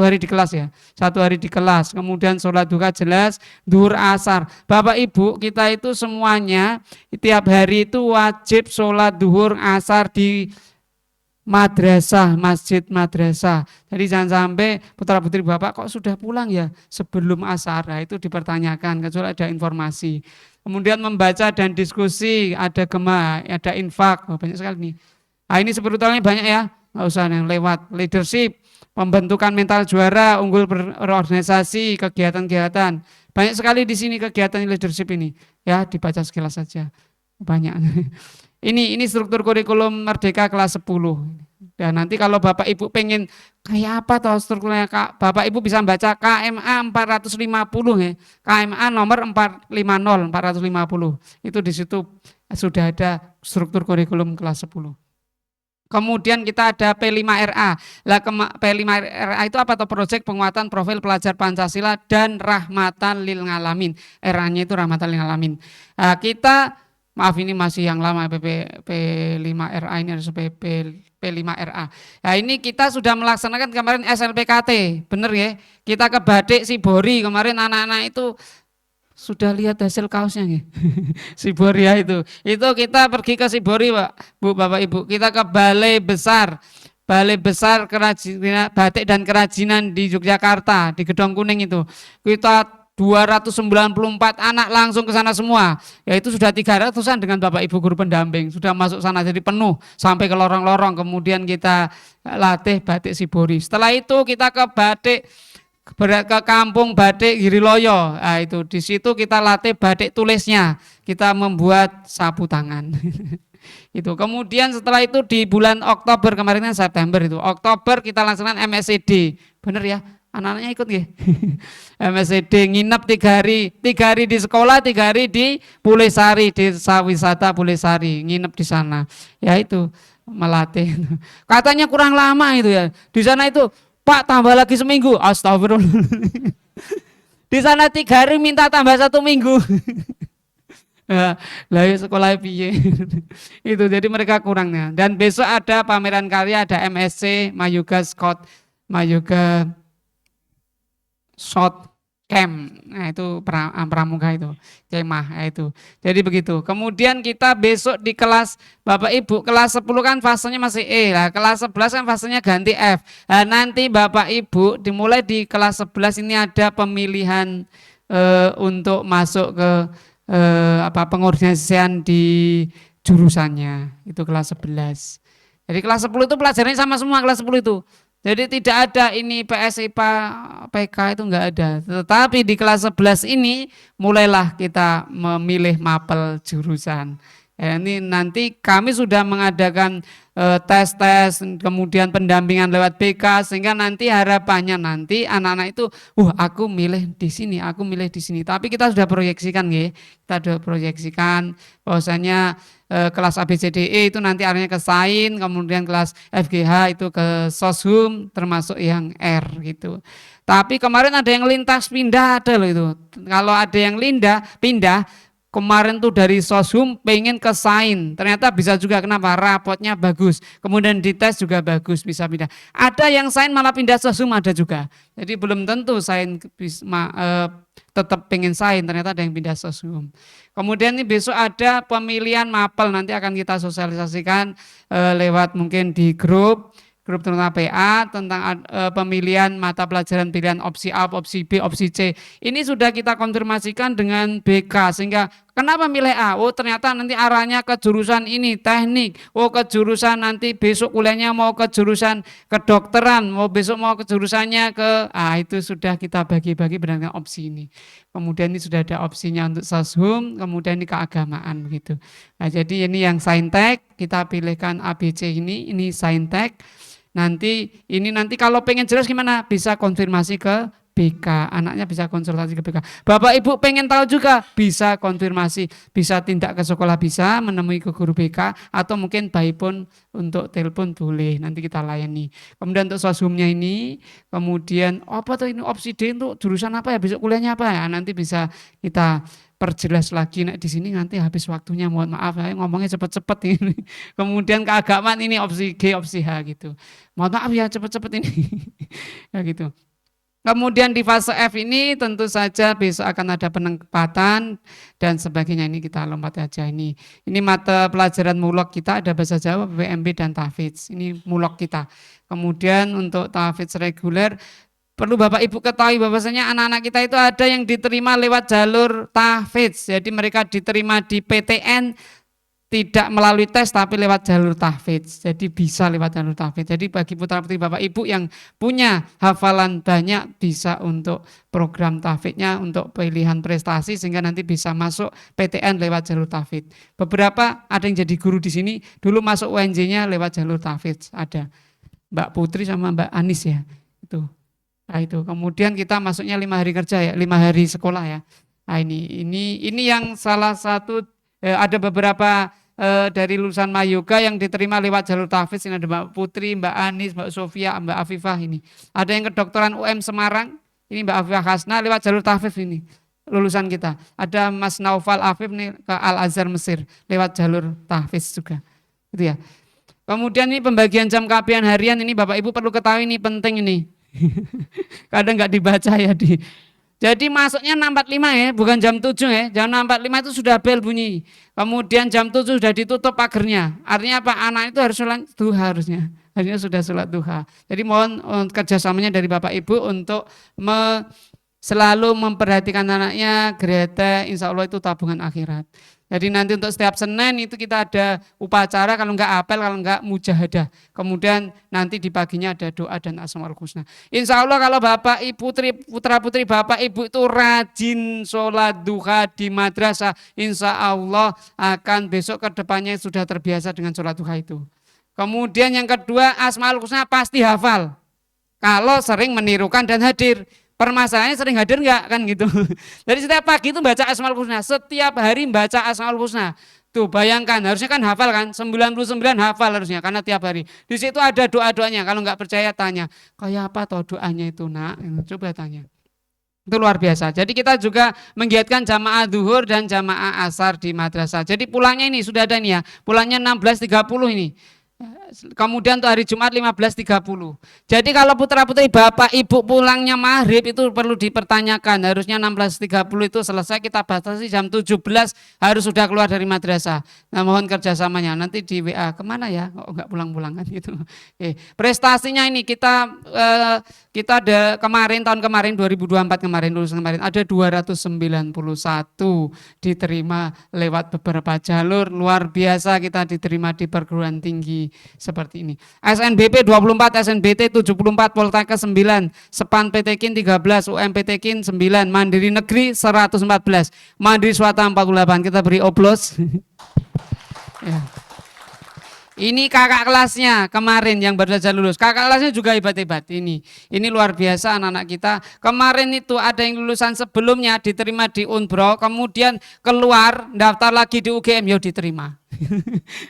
Speaker 3: hari di kelas ya, 1 hari di kelas, kemudian sholat duha jelas, duhur asar. Bapak ibu kita itu semuanya tiap hari itu wajib sholat duhur asar di madrasah, masjid madrasah. Jadi jangan sampai putra putri bapak kok sudah pulang ya sebelum asar, nah, itu dipertanyakan kecuali ada informasi. Kemudian membaca dan diskusi, ada gema, ada infak, banyak sekali nih. Nah, ini spiritualnya banyak ya, nggak usah yang lewat. Leadership, pembentukan mental juara, unggul berorganisasi, kegiatan-kegiatan. Banyak sekali di sini kegiatan leadership ini. Ya, dibaca sekilas saja. Banyak. Ini struktur kurikulum Merdeka kelas 10. Dan nanti kalau Bapak Ibu pengen kayak apa toh strukturnya, Bapak Ibu bisa baca KMA 450 ya. KMA nomor 450. Itu di situ sudah ada struktur kurikulum kelas 10. Kemudian kita ada P5RA. Lah P5RA itu apa tuh? Proyek penguatan profil pelajar Pancasila dan rahmatan lil alamin. RA-nya itu rahmatan lil alamin. Nah, kita maaf ini masih yang lama P5RA ini harus P5RA. Nah, ini kita sudah melaksanakan kemarin SLPKT. Bener ya? Kita ke Batik Sibori kemarin anak-anak itu sudah lihat hasil kaosnya ya? Siboria itu kita pergi ke Sibori Pak, Bu, Bapak Ibu, kita ke Balai Besar Kerajinan Batik dan Kerajinan di Yogyakarta, di Gedong Kuning itu, kita 294 anak langsung ke sana semua, yaitu sudah 300-an dengan Bapak Ibu guru pendamping, sudah masuk sana jadi penuh sampai ke lorong-lorong, kemudian kita latih batik Sibori. Setelah itu kita ke kampung batik Giriloyo. Nah, itu di situ kita latih batik tulisnya. Kita membuat sapu tangan. Itu. Kemudian setelah itu di bulan Oktober kemarin September itu. Oktober kita laksanakan MSCD. Bener ya? Anak-anaknya ikut nggih. MSCD nginep 3 hari. 3 hari di sekolah, 3 hari di Pulesari, desa wisata Pulesari, nginep di sana. Ya itu melatih. Katanya kurang lama itu ya. Di sana itu Pak tambah lagi seminggu, astagfirullah. Di sana 3 hari minta tambah 1 minggu. Lah ya sekolah piye. Itu jadi mereka kurangnya. Dan besok ada pameran karya, ada MSC, Mayoga Short Camp. Nah, itu pramuka itu, kemah itu. Jadi begitu. Kemudian kita besok di kelas Bapak Ibu, kelas 10 kan fasenya masih E. Lah, kelas 11 kan fasenya ganti F. Nah, nanti Bapak Ibu dimulai di kelas 11 ini ada pemilihan untuk masuk ke pengorganisasian di jurusannya. Itu kelas 11. Jadi kelas 10 itu pelajarannya sama semua kelas 10 itu. Jadi tidak ada ini PS, IPA, PK itu enggak ada. Tetapi di kelas 11 ini mulailah kita memilih mapel jurusan. Ini nanti kami sudah mengadakan tes-tes, kemudian pendampingan lewat BK, sehingga nanti harapannya nanti anak-anak itu, aku milih di sini, aku milih di sini. Tapi kita sudah proyeksikan, ya, kita sudah proyeksikan bahwasanya kelas ABCDE itu nanti arahnya ke Sain, kemudian kelas FGH itu ke Soshum, termasuk yang R gitu. Tapi kemarin ada yang lintas pindah ada loh itu. Kalau ada yang pindah kemarin tuh dari Soshum pengen ke Sain, ternyata bisa juga, kenapa? Rapotnya bagus, kemudian dites juga bagus, bisa pindah. Ada yang Sain malah pindah Soshum, ada juga. Jadi belum tentu Sain tetap pengen Sain, ternyata ada yang pindah Soshum. Kemudian ini besok ada pemilihan mapel, nanti akan kita sosialisasikan lewat mungkin di grup tentang PA, tentang pemilihan mata pelajaran pilihan opsi A, opsi B, opsi C. Ini sudah kita konfirmasikan dengan BK, sehingga kenapa milih A? Oh ternyata nanti arahnya ke jurusan ini, teknik. Oh ke jurusan nanti besok kuliahnya mau ke jurusan kedokteran, mau besok mau ke jurusannya ke, itu sudah kita bagi-bagi berdasarkan opsi ini. Kemudian ini sudah ada opsinya untuk Soshum, kemudian ini keagamaan begitu. Nah jadi ini yang Saintek, kita pilihkan ABC ini Saintek. Nanti kalau pengen jelas gimana, bisa konfirmasi ke BK, anaknya bisa konsultasi ke BK. Bapak Ibu pengen tahu juga, bisa konfirmasi, bisa tindak ke sekolah, bisa menemui ke guru BK, atau mungkin by phone untuk telepon boleh, nanti kita layani. Kemudian untuk Soshumnya ini, kemudian apa tuh ini opsi D untuk jurusan apa ya, besok kuliahnya apa ya, nanti bisa kita perjelas lagi. Di sini nanti habis waktunya, mohon maaf ya, ngomongnya cepet-cepet ini. Kemudian keagamaan ini opsi G, opsi H gitu. Mohon maaf ya cepet-cepet ini. Ya gitu. Kemudian di fase F ini tentu saja besok akan ada penempatan dan sebagainya, ini kita lompat aja ini. Ini mata pelajaran mulok kita ada bahasa Jawa, PMB dan tahfidz. Ini mulok kita. Kemudian untuk tahfidz reguler perlu Bapak Ibu ketahui bahwasanya anak-anak kita itu ada yang diterima lewat jalur tahfidz. Jadi mereka diterima di PTN tidak melalui tes tapi lewat jalur tahfidz. Jadi bisa lewat jalur tahfidz. Jadi bagi putra-putri Bapak Ibu yang punya hafalan banyak, bisa untuk program tahfidznya untuk pilihan prestasi sehingga nanti bisa masuk PTN lewat jalur tahfidz. Beberapa ada yang jadi guru di sini dulu masuk UNJ-nya lewat jalur tahfidz. Ada Mbak Putri sama Mbak Anis ya. Itu. Nah itu, kemudian kita masuknya 5 hari kerja ya, 5 hari sekolah ya. Nah ini yang salah satu, ada beberapa dari lulusan Mayoga yang diterima lewat jalur tahfidz. Ini ada Mbak Putri, Mbak Anis, Mbak Sofia, Mbak Afifah ini. Ada yang kedokteran UM Semarang, ini Mbak Afifah Hasna lewat jalur tahfidz ini, lulusan kita. Ada Mas Naufal Afif nih ke Al Azhar Mesir lewat jalur tahfidz juga. Gitu ya. Kemudian ini pembagian jam keapian harian, ini Bapak Ibu perlu ketahui ini penting ini. Kadang nggak dibaca ya Jadi masuknya 6.45 ya, bukan jam 7 ya. Jam 6.45 itu sudah bel bunyi. Kemudian jam 7 sudah ditutup pagernya. Artinya apa? Anak itu harus sholat duha harusnya. Harusnya sudah sholat duha. Jadi mohon kerjasamanya dari Bapak Ibu untuk selalu memperhatikan anaknya. Grete, insya Allah itu tabungan akhirat. Jadi nanti untuk setiap Senin itu kita ada upacara, kalau enggak apel, kalau enggak mujahadah. Kemudian nanti di paginya ada doa dan asmaul husna. Insya Allah kalau Bapak Ibu, putra putri Bapak Ibu itu rajin sholat duha di madrasah, insya Allah akan besok ke depannya sudah terbiasa dengan sholat duha itu. Kemudian yang kedua, asmaul husna pasti hafal. Kalau sering menirukan dan hadir. Permasalahannya sering hadir enggak kan gitu. Jadi setiap pagi itu baca Asmaul Husna, setiap hari baca Asmaul Husna. Tuh bayangkan, harusnya kan hafal kan, 99 hafal harusnya karena tiap hari. Di situ ada doa-doanya, kalau enggak percaya tanya, kayak apa toh doanya itu nak? Coba tanya. Itu luar biasa. Jadi kita juga menggiatkan jamaah zuhur dan jamaah asar di madrasah. Jadi pulangnya ini sudah ada nih ya, pulangnya 16.30 ini. Kemudian untuk hari Jumat 15.30. Jadi kalau putra-putri Bapak Ibu pulangnya maghrib itu perlu dipertanyakan. Harusnya 16.30 itu selesai, kita batasi jam 17 harus sudah keluar dari madrasah. Nah mohon kerjasamanya, nanti di WA kemana ya, kok enggak pulang-pulang kan gitu. Prestasinya ini kita ada tahun kemarin 2024 kemarin lulusan kemarin ada 291 diterima lewat beberapa jalur, luar biasa kita diterima di perguruan tinggi seperti ini. SNBP 24, SNBT 74, Poltekkes 9, Sepan PTKIN 13, UMPTKIN 9, Mandiri Negeri 114, Mandiri Swasta 48. Kita beri oplos. Ya. Ini kakak kelasnya kemarin yang baru saja lulus. Kakak kelasnya juga hebat-hebat ini. Ini luar biasa anak-anak kita. Kemarin itu ada yang lulusan sebelumnya diterima di Unbro, kemudian keluar daftar lagi di UGM, ya diterima.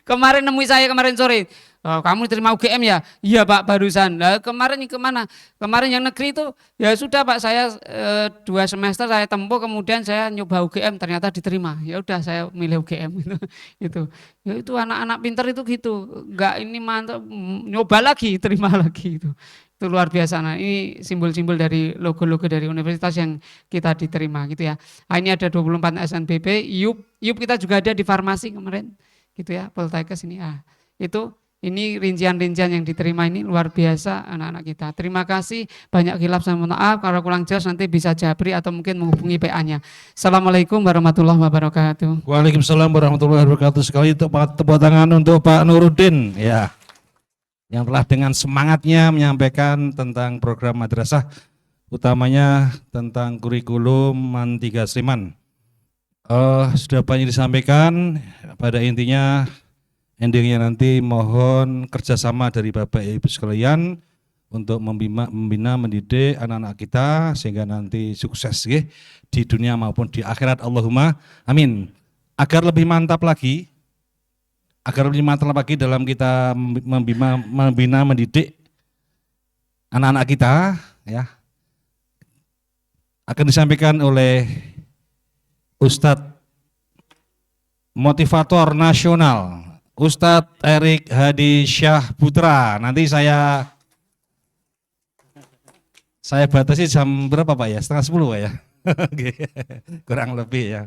Speaker 3: Kemarin nemui saya kemarin sore, "Oh, kamu diterima UGM ya?" "Iya Pak, barusan." Lah kemarin kemana? Kemarin yang negeri itu, ya sudah Pak, saya 2 semester saya tempuh, kemudian saya nyoba UGM, ternyata diterima. Ya udah saya milih UGM gitu. Itu. Ya itu anak-anak pintar itu gitu, enggak ini mantap, nyoba lagi, terima lagi itu. Itu luar biasa. Nah, ini simbol-simbol dari logo-logo dari universitas yang kita diterima gitu ya. Nah, ini ada 24 SNBP, IUP kita juga ada di farmasi kemarin gitu ya, Poltekkes ini. Itu ini rincian-rincian yang diterima ini luar biasa anak-anak kita. Terima kasih, banyak khilaf saya mohon maaf, kalau kurang jelas nanti bisa japri atau mungkin menghubungi PA-nya. Assalamualaikum warahmatullahi wabarakatuh.
Speaker 1: Waalaikumsalam warahmatullahi wabarakatuh. Sekali tepuk tangan untuk Pak Nuruddin ya, yang telah dengan semangatnya menyampaikan tentang program madrasah, utamanya tentang kurikulum Mantiga Sleman. Sudah banyak disampaikan, pada intinya endingnya nanti mohon kerjasama dari Bapak Ibu sekalian untuk membina mendidik anak-anak kita sehingga nanti sukses ya, di dunia maupun di akhirat, Allahumma amin. Agar lebih mantap lagi dalam kita membina mendidik anak-anak kita ya, akan disampaikan oleh Ustadz motivator nasional Ustadz Erik Hadi Syah Putra. Nanti saya batasi jam berapa Pak ya? 9:30 Pak ya? Kurang lebih ya.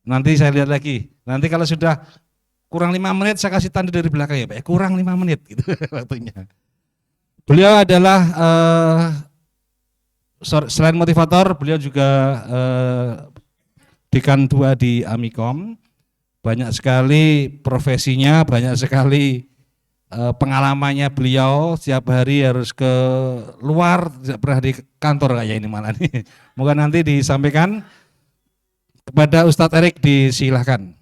Speaker 1: Nanti saya lihat lagi. Nanti kalau sudah kurang 5 menit saya kasih tanda dari belakang ya Pak ya. Kurang 5 menit gitu waktunya. Beliau adalah selain motivator, beliau juga Dekan 2 di Amikom. Banyak sekali profesinya, banyak sekali pengalamannya beliau, setiap hari harus ke luar, tidak pernah di kantor kayak ini malah nih. Moga nanti disampaikan kepada Ustadz Erik, disilahkan.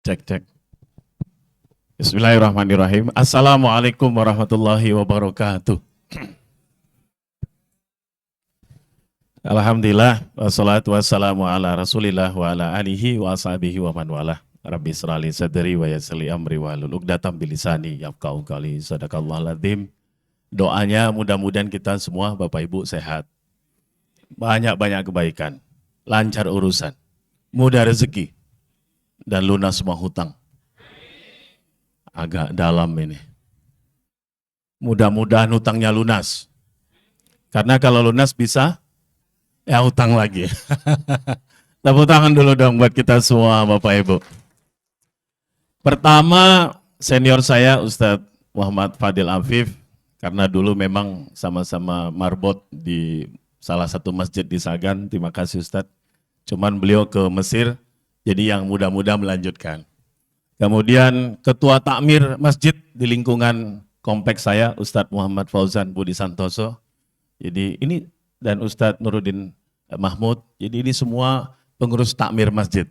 Speaker 4: Cek. Bismillahirrahmanirrahim. Assalamualaikum warahmatullahi wabarakatuh. Alhamdulillah, wassalatu wassalamu ala rasulillah wa ala alihi wa ashabihi wa man walah. Rabbi srali sadri wa yassirli amri wa hlul 'uqdatam bilisani yafqahu qawli. Sadaqallahul azim. Doanya mudah-mudahan kita semua Bapak Ibu sehat. Banyak-banyak kebaikan, lancar urusan, mudah rezeki, dan lunas semua hutang. Agak dalam ini. Mudah-mudahan hutangnya lunas. Karena kalau lunas bisa, ya hutang lagi. Tepuk tangan dulu dong buat kita semua Bapak Ibu. Pertama, senior saya Ustadz Muhammad Fadil Afif, karena dulu memang sama-sama marbot di salah satu masjid di Sagan. Terima kasih Ustadz. Cuman beliau ke Mesir, jadi yang muda-muda melanjutkan. Kemudian Ketua Takmir Masjid di lingkungan kompleks saya, Ustadz Muhammad Fauzan Budi Santoso. Jadi ini, dan Ustadz Nuruddin Mahmud. Jadi ini semua pengurus takmir masjid.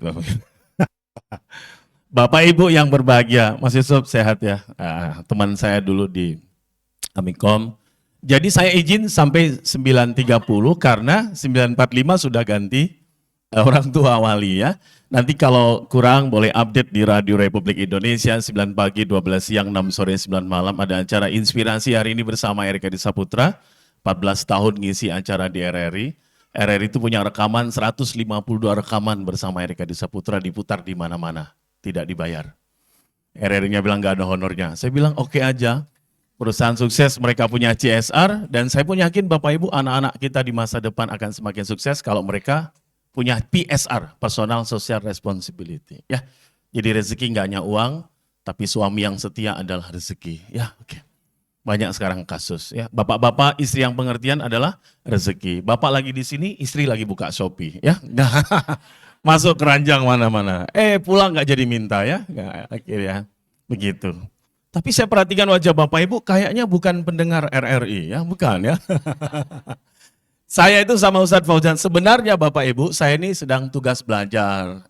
Speaker 4: Bapak Ibu yang berbahagia, Mas Yusuf sehat ya. Teman saya dulu di Amikom. Jadi saya izin sampai 9.30 karena 9.45 sudah ganti orang tua wali ya. Nanti kalau kurang boleh update di Radio Republik Indonesia 9 pagi, 12 siang, 6 sore, 9 malam ada acara inspirasi hari ini bersama Erik Hadi Saputra. 14 tahun ngisi acara di RRI. RRI itu punya rekaman 152 rekaman bersama Erik Hadi Saputra, diputar di mana-mana, tidak dibayar. RRI-nya bilang nggak ada honornya. Saya bilang oke aja. Perusahaan sukses, mereka punya CSR, dan saya pun yakin Bapak Ibu anak-anak kita di masa depan akan semakin sukses kalau mereka punya PSR, Personal Social Responsibility. Ya, jadi rezeki nggak hanya uang, tapi suami yang setia adalah rezeki. Ya, oke. Banyak sekarang kasus. Ya, bapak-bapak istri yang pengertian adalah rezeki. Bapak lagi di sini, istri lagi buka Shopee. Ya, masuk keranjang mana-mana. Pulang nggak jadi minta ya, akhirnya begitu. Tapi saya perhatikan wajah Bapak Ibu kayaknya bukan pendengar RRI ya, bukan ya. Saya itu sama Ustadz Fauzan, sebenarnya Bapak Ibu, saya ini sedang tugas belajar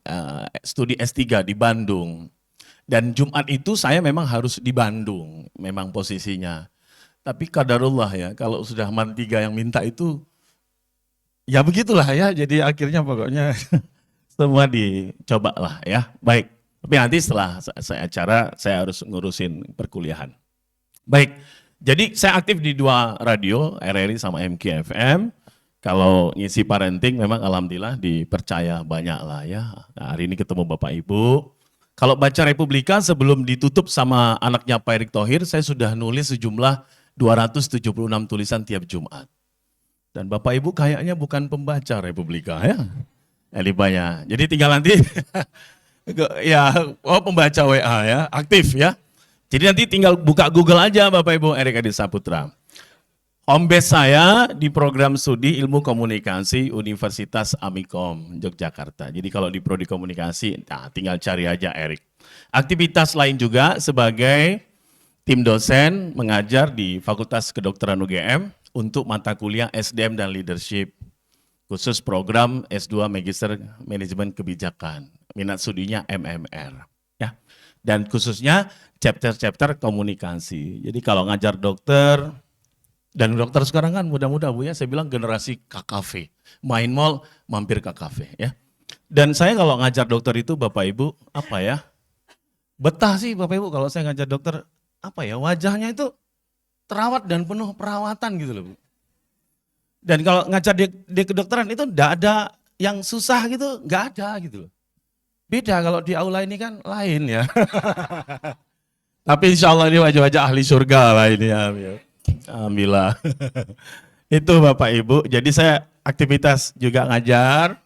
Speaker 4: studi S3 di Bandung. Dan Jumat itu saya memang harus di Bandung, memang posisinya. Tapi qadarullah ya, kalau sudah man 3 yang minta itu, ya begitulah ya, jadi akhirnya pokoknya semua dicobalah ya, baik. Tapi nanti setelah saya acara, saya harus ngurusin perkuliahan. Baik, jadi saya aktif di 2 radio, RRI sama MKFM. Kalau ngisi parenting memang alhamdulillah dipercaya banyak lah ya. Nah, hari ini ketemu Bapak Ibu. Kalau baca Republika sebelum ditutup sama anaknya Pak Erick Thohir, saya sudah nulis sejumlah 276 tulisan tiap Jumat. Dan Bapak Ibu kayaknya bukan pembaca Republika ya. Jadi banyak. Jadi tinggal nanti ya, pembaca WA ya, aktif ya. Jadi nanti tinggal buka Google aja Bapak Ibu Erik Adi Saputra. Home base saya di program studi ilmu komunikasi Universitas Amikom Yogyakarta. Jadi kalau di prodi komunikasi, nah tinggal cari aja Erik. Aktivitas lain juga sebagai tim dosen mengajar di Fakultas Kedokteran UGM untuk mata kuliah SDM dan Leadership. Khusus program S2 Magister Manajemen Kebijakan. Minat studinya MMR. Ya. Dan khususnya chapter-chapter komunikasi. Jadi kalau ngajar dokter, dan dokter sekarang kan mudah-mudah Bu ya, saya bilang generasi KKV. Main mall, mampir ke kafe ya. Dan saya kalau ngajar dokter itu Bapak Ibu, apa ya, betah sih Bapak Ibu kalau saya ngajar dokter, apa ya, wajahnya itu terawat dan penuh perawatan gitu loh Bu. Dan kalau ngajar di kedokteran itu enggak ada yang susah gitu, enggak ada gitu loh. Beda kalau di aula ini kan lain ya. Tapi insya Allah ini wajah-wajah ahli surga lah ini ya. Alhamdulillah. Itu Bapak Ibu, jadi saya aktivitas juga ngajar.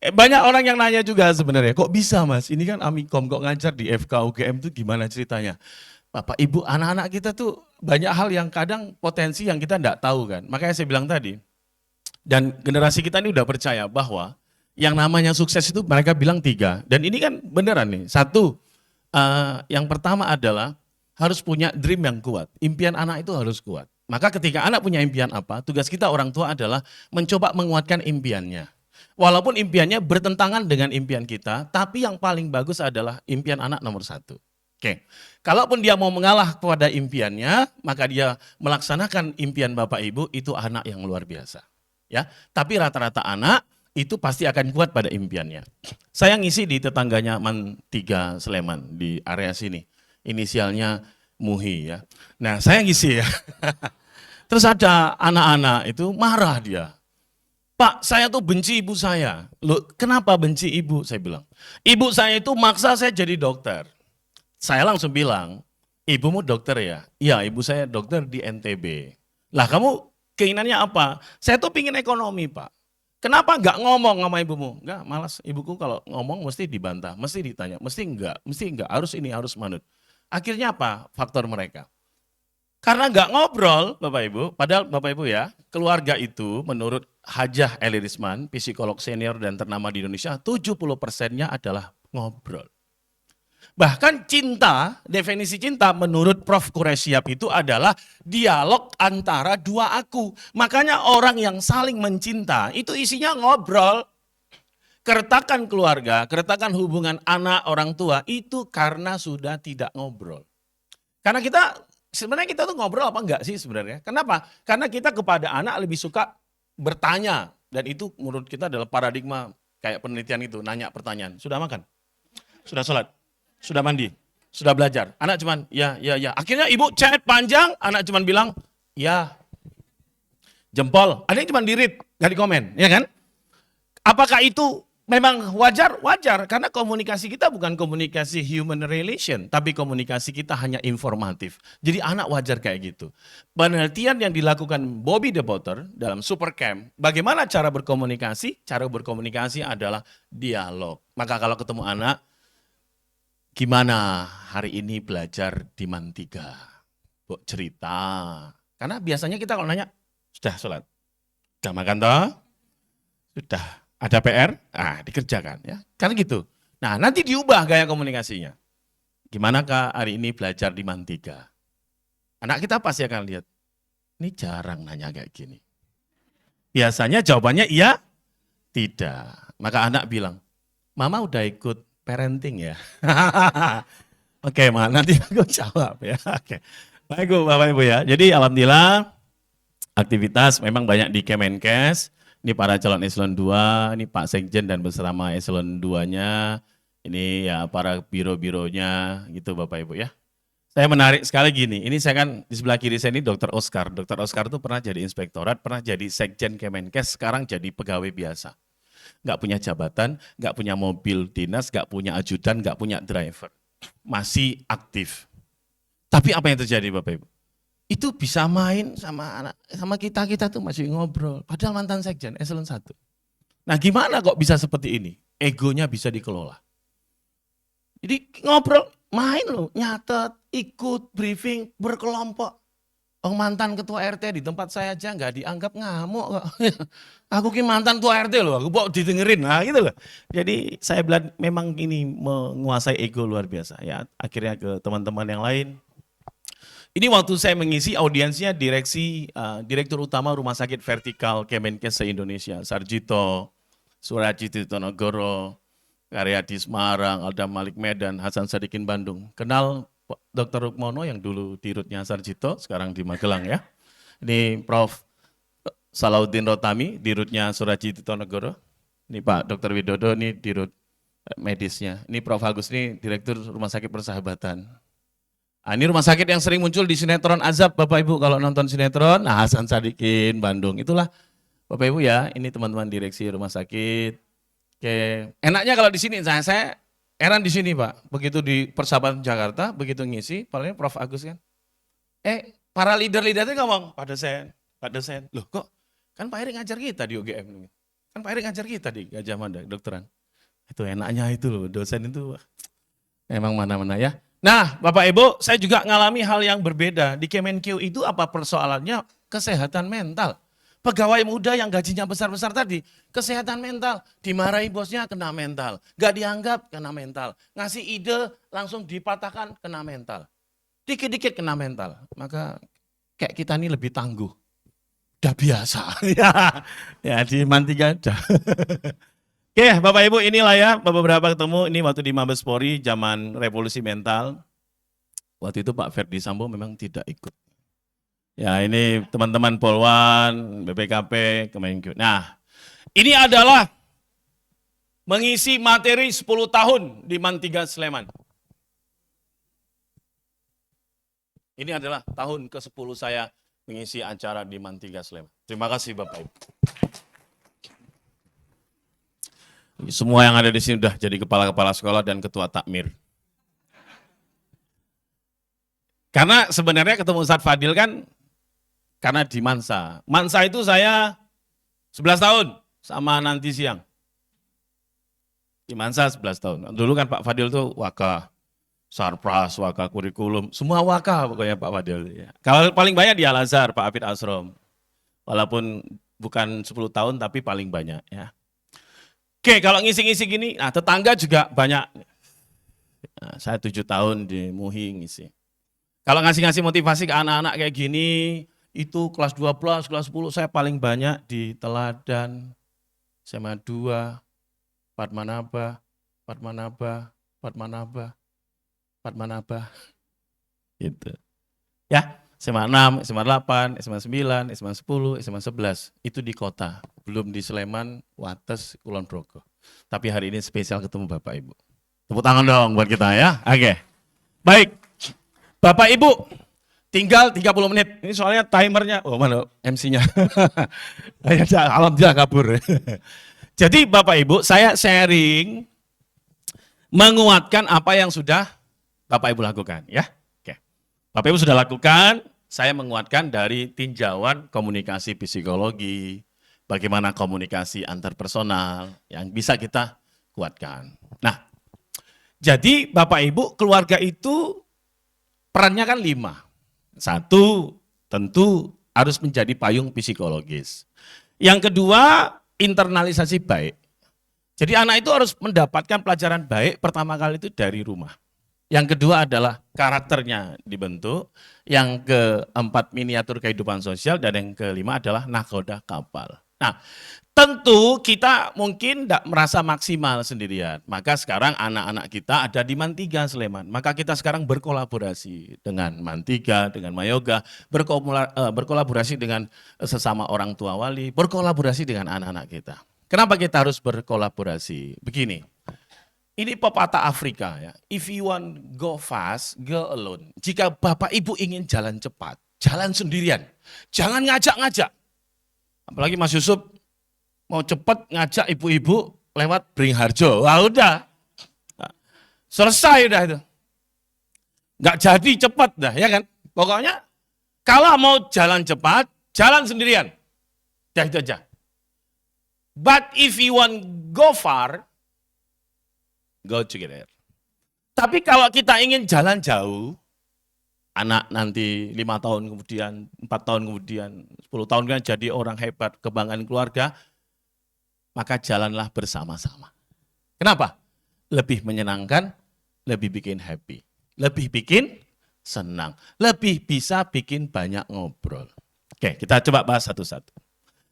Speaker 4: Banyak orang yang nanya juga sebenarnya, kok bisa Mas, ini kan Amikom, kok ngajar di FK UGM itu gimana ceritanya? Bapak Ibu, anak-anak kita tuh banyak hal yang kadang potensi yang kita enggak tahu kan. Makanya saya bilang tadi, dan generasi kita ini udah percaya bahwa yang namanya sukses itu mereka bilang 3. Dan ini kan beneran nih, 1, yang pertama adalah harus punya dream yang kuat. Impian anak itu harus kuat. Maka ketika anak punya impian apa, tugas kita orang tua adalah mencoba menguatkan impiannya. Walaupun impiannya bertentangan dengan impian kita, tapi yang paling bagus adalah impian anak nomor 1. Oke. Kalaupun dia mau mengalah kepada impiannya, maka dia melaksanakan impian Bapak Ibu, itu anak yang luar biasa. Ya, tapi rata-rata anak itu pasti akan kuat pada impiannya. Saya ngisi di tetangganya Man 3 Sleman di area sini. Inisialnya Muhi ya. Nah saya ngisi ya. Terus ada anak-anak itu marah dia. Pak, saya tuh benci ibu saya. Loh, kenapa benci ibu? Saya bilang, ibu saya itu maksa saya jadi dokter. Saya langsung bilang, ibumu dokter ya? Iya, ibu saya dokter di NTB. Lah kamu keinginannya apa? Saya tuh pingin ekonomi Pak. Kenapa enggak ngomong sama ibumu? Enggak, malas. Ibuku kalau ngomong mesti dibantah, mesti ditanya, mesti enggak, harus ini, harus manut. Akhirnya apa faktor mereka? Karena enggak ngobrol Bapak Ibu, padahal Bapak Ibu ya, keluarga itu menurut Hajah Eli Risman, psikolog senior dan ternama di Indonesia, 70%-nya adalah ngobrol. Bahkan cinta, definisi cinta menurut Prof. Quresyap itu adalah dialog antara 2 aku. Makanya orang yang saling mencinta itu isinya ngobrol. Keretakan keluarga, keretakan hubungan anak orang tua itu karena sudah tidak ngobrol. Karena sebenarnya kita tuh ngobrol apa enggak sih sebenarnya? Kenapa? Karena kita kepada anak lebih suka bertanya. Dan itu menurut kita adalah paradigma kayak penelitian itu, nanya pertanyaan. Sudah makan? Sudah sholat? Sudah mandi? Sudah belajar? Anak cuman ya. Akhirnya ibu chat panjang, anak cuman bilang ya. Jempol, ada yang cuman di-read, gak di komen, ya kan? Apakah itu memang wajar karena komunikasi kita bukan komunikasi human relation, tapi komunikasi kita hanya informatif. Jadi anak wajar kayak gitu. Penelitian yang dilakukan Bobby De Botter dalam Supercamp, bagaimana cara berkomunikasi? Cara berkomunikasi adalah dialog. Maka kalau ketemu anak, gimana hari ini belajar di Mantiga? Bok cerita. Karena biasanya kita kalau nanya, sudah sholat? Sudah makan toh? Sudah. Ada PR? Dikerjakan ya. Kan gitu. Nah, nanti diubah gaya komunikasinya. Gimana Kak hari ini belajar di Mantiga? Anak kita pasti akan lihat, ini jarang nanya kayak gini. Biasanya jawabannya iya, tidak. Maka anak bilang, Mama udah ikut parenting ya. Oke, Ma, nanti aku jawab ya. Oke. Baik Bu, Bapak Ibu ya. Jadi alhamdulillah aktivitas memang banyak di Kemenkes. Ini para calon eselon 2, ini Pak Sekjen dan bersama eselon 2-nya, ini ya para biro-bironya gitu Bapak Ibu ya. Saya menarik sekali gini, ini saya kan di sebelah kiri saya ini Dr. Oscar. Dr. Oscar itu pernah jadi inspektorat, pernah jadi Sekjen Kemenkes, sekarang jadi pegawai biasa. Nggak punya jabatan, nggak punya mobil dinas, nggak punya ajudan, nggak punya driver. Masih aktif. Tapi apa yang terjadi Bapak Ibu? Itu bisa main sama kita tuh masih ngobrol. Padahal mantan sekjen, eselon 1. Nah gimana kok bisa seperti ini? Egonya bisa dikelola. Jadi ngobrol, main loh, nyatet, ikut, briefing, berkelompok. Mantan ketua RT di tempat saya aja nggak dianggap ngamuk kok. Aku ki mantan ketua RT loh, aku mau didengerin, nah gitu loh. Jadi saya bilang memang ini menguasai ego luar biasa ya. Akhirnya ke teman-teman yang lain. Ini waktu saya mengisi audiensnya Direktur Utama Rumah Sakit Vertikal Kemenkes se-Indonesia, Sarjito, Surajito Tonogoro, Karyadi Semarang, Aldam Malik Medan, Hasan Sadikin Bandung. Kenal Dr. Rukmono yang dulu dirutnya Sarjito, sekarang di Magelang ya. Ini Prof. Salahuddin Rotami, dirutnya Surajito Tonogoro. Ini Pak Dr. Widodo, ini dirut medisnya. Ini Prof. Agus, ini Direktur Rumah Sakit Persahabatan. Ini rumah sakit yang sering muncul di sinetron Azab, Bapak Ibu kalau nonton sinetron, Hasan Sadikin, Bandung. Itulah Bapak Ibu ya, ini teman-teman direksi rumah sakit. Oke, enaknya kalau di sini, saya heran di sini Pak, begitu di Persahabatan Jakarta, begitu ngisi, paling Prof. Agus kan. Para leader-leader itu ngomong, Pak dosen, loh kok kan Pak Erik ngajar kita di UGM. Kan Pak Erik ngajar kita di Gajah Mada, dokteran. Itu enaknya itu loh, dosen itu emang mana-mana ya. Nah, Bapak Ibu, saya juga ngalami hal yang berbeda. Di Kemenkeu itu apa persoalannya? Kesehatan mental. Pegawai muda yang gajinya besar-besar tadi, kesehatan mental. Dimarahi bosnya, kena mental. Gak dianggap, kena mental. Ngasih ide, langsung dipatahkan, kena mental. Dikit-dikit kena mental. Maka kayak kita ini lebih tangguh. Udah biasa. Ya di Mantiga aja. Oke, Bapak Ibu inilah ya beberapa ketemu, ini waktu di Mabes Polri zaman revolusi mental. Waktu itu Pak Ferdi Sambo memang tidak ikut. Ya ini teman-teman Polwan, BPKP, Kemenkeu. Nah ini adalah mengisi materi 10 tahun di Mantiga Sleman. Ini adalah tahun ke-10 saya mengisi acara di Mantiga Sleman. Terima kasih Bapak Ibu. Semua yang ada di sini sudah jadi kepala-kepala sekolah dan ketua takmir. Karena sebenarnya ketemu Ustadz Fadil kan karena di Mansa. Mansa itu saya 11 tahun sama nanti siang. Di Mansa 11 tahun. Dulu kan Pak Fadil tuh waka sarpras, waka kurikulum, semua waka pokoknya Pak Fadil. Ya. Kalau paling banyak di Al-Azhar, Pak Hafid Asrom. Walaupun bukan 10 tahun tapi paling banyak ya. Oke, kalau ngisi-ngisi gini, nah tetangga juga banyak. Nah, saya 7 tahun di MUHI ngisi. Kalau ngasih-ngasih motivasi ke anak-anak kayak gini, itu kelas 12, kelas 10 saya paling banyak di Teladan, SMA 2, Padmanabah, gitu. Ya, SMA 6, SMA 8, SMA 9, SMA 10, SMA 11, itu di kota. Belum di Sleman, Wates, Kulon Progo. Tapi hari ini spesial ketemu Bapak Ibu. Tepuk tangan dong buat kita ya. Oke. Baik. Bapak Ibu, tinggal 30 menit. Ini soalnya timernya, oh mana MC-nya. Alhamdulillah kabur. Jadi Bapak Ibu, saya sharing menguatkan apa yang sudah Bapak Ibu lakukan ya. Oke. Bapak Ibu sudah lakukan, saya menguatkan dari tinjauan komunikasi psikologi, bagaimana komunikasi antarpersonal yang bisa kita kuatkan. Nah, jadi Bapak Ibu, keluarga itu perannya kan 5. 1, tentu harus menjadi payung psikologis. Yang kedua, internalisasi baik. Jadi anak itu harus mendapatkan pelajaran baik pertama kali itu dari rumah. Yang kedua adalah karakternya dibentuk. Yang keempat, miniatur kehidupan sosial. Dan yang kelima adalah nahkoda kapal. Nah, tentu kita mungkin tidak merasa maksimal sendirian. Maka sekarang anak-anak kita ada di Mantiga Sleman. Maka kita sekarang berkolaborasi dengan Mantiga, dengan Mayoga, berkolaborasi dengan sesama orang tua wali, berkolaborasi dengan anak-anak kita. Kenapa kita harus berkolaborasi? Begini, ini pepatah Afrika ya. If you want go fast, go alone. Jika Bapak Ibu ingin jalan cepat, jalan sendirian. Jangan ngajak-ngajak. Apalagi Mas Yusuf mau cepat ngajak ibu-ibu lewat Beringharjo. Wah udah, selesai udah itu. Nggak jadi cepat dah ya kan. Pokoknya kalau mau jalan cepat, jalan sendirian. Dah itu aja. But if you want go far, go together. Tapi kalau kita ingin jalan jauh, anak nanti 5 tahun kemudian, 4 tahun kemudian, 10 tahun kan jadi orang hebat, kebanggaan keluarga, maka jalanlah bersama-sama. Kenapa? Lebih menyenangkan, lebih bikin happy, lebih bikin senang, lebih bisa bikin banyak ngobrol. Oke, kita coba bahas satu-satu.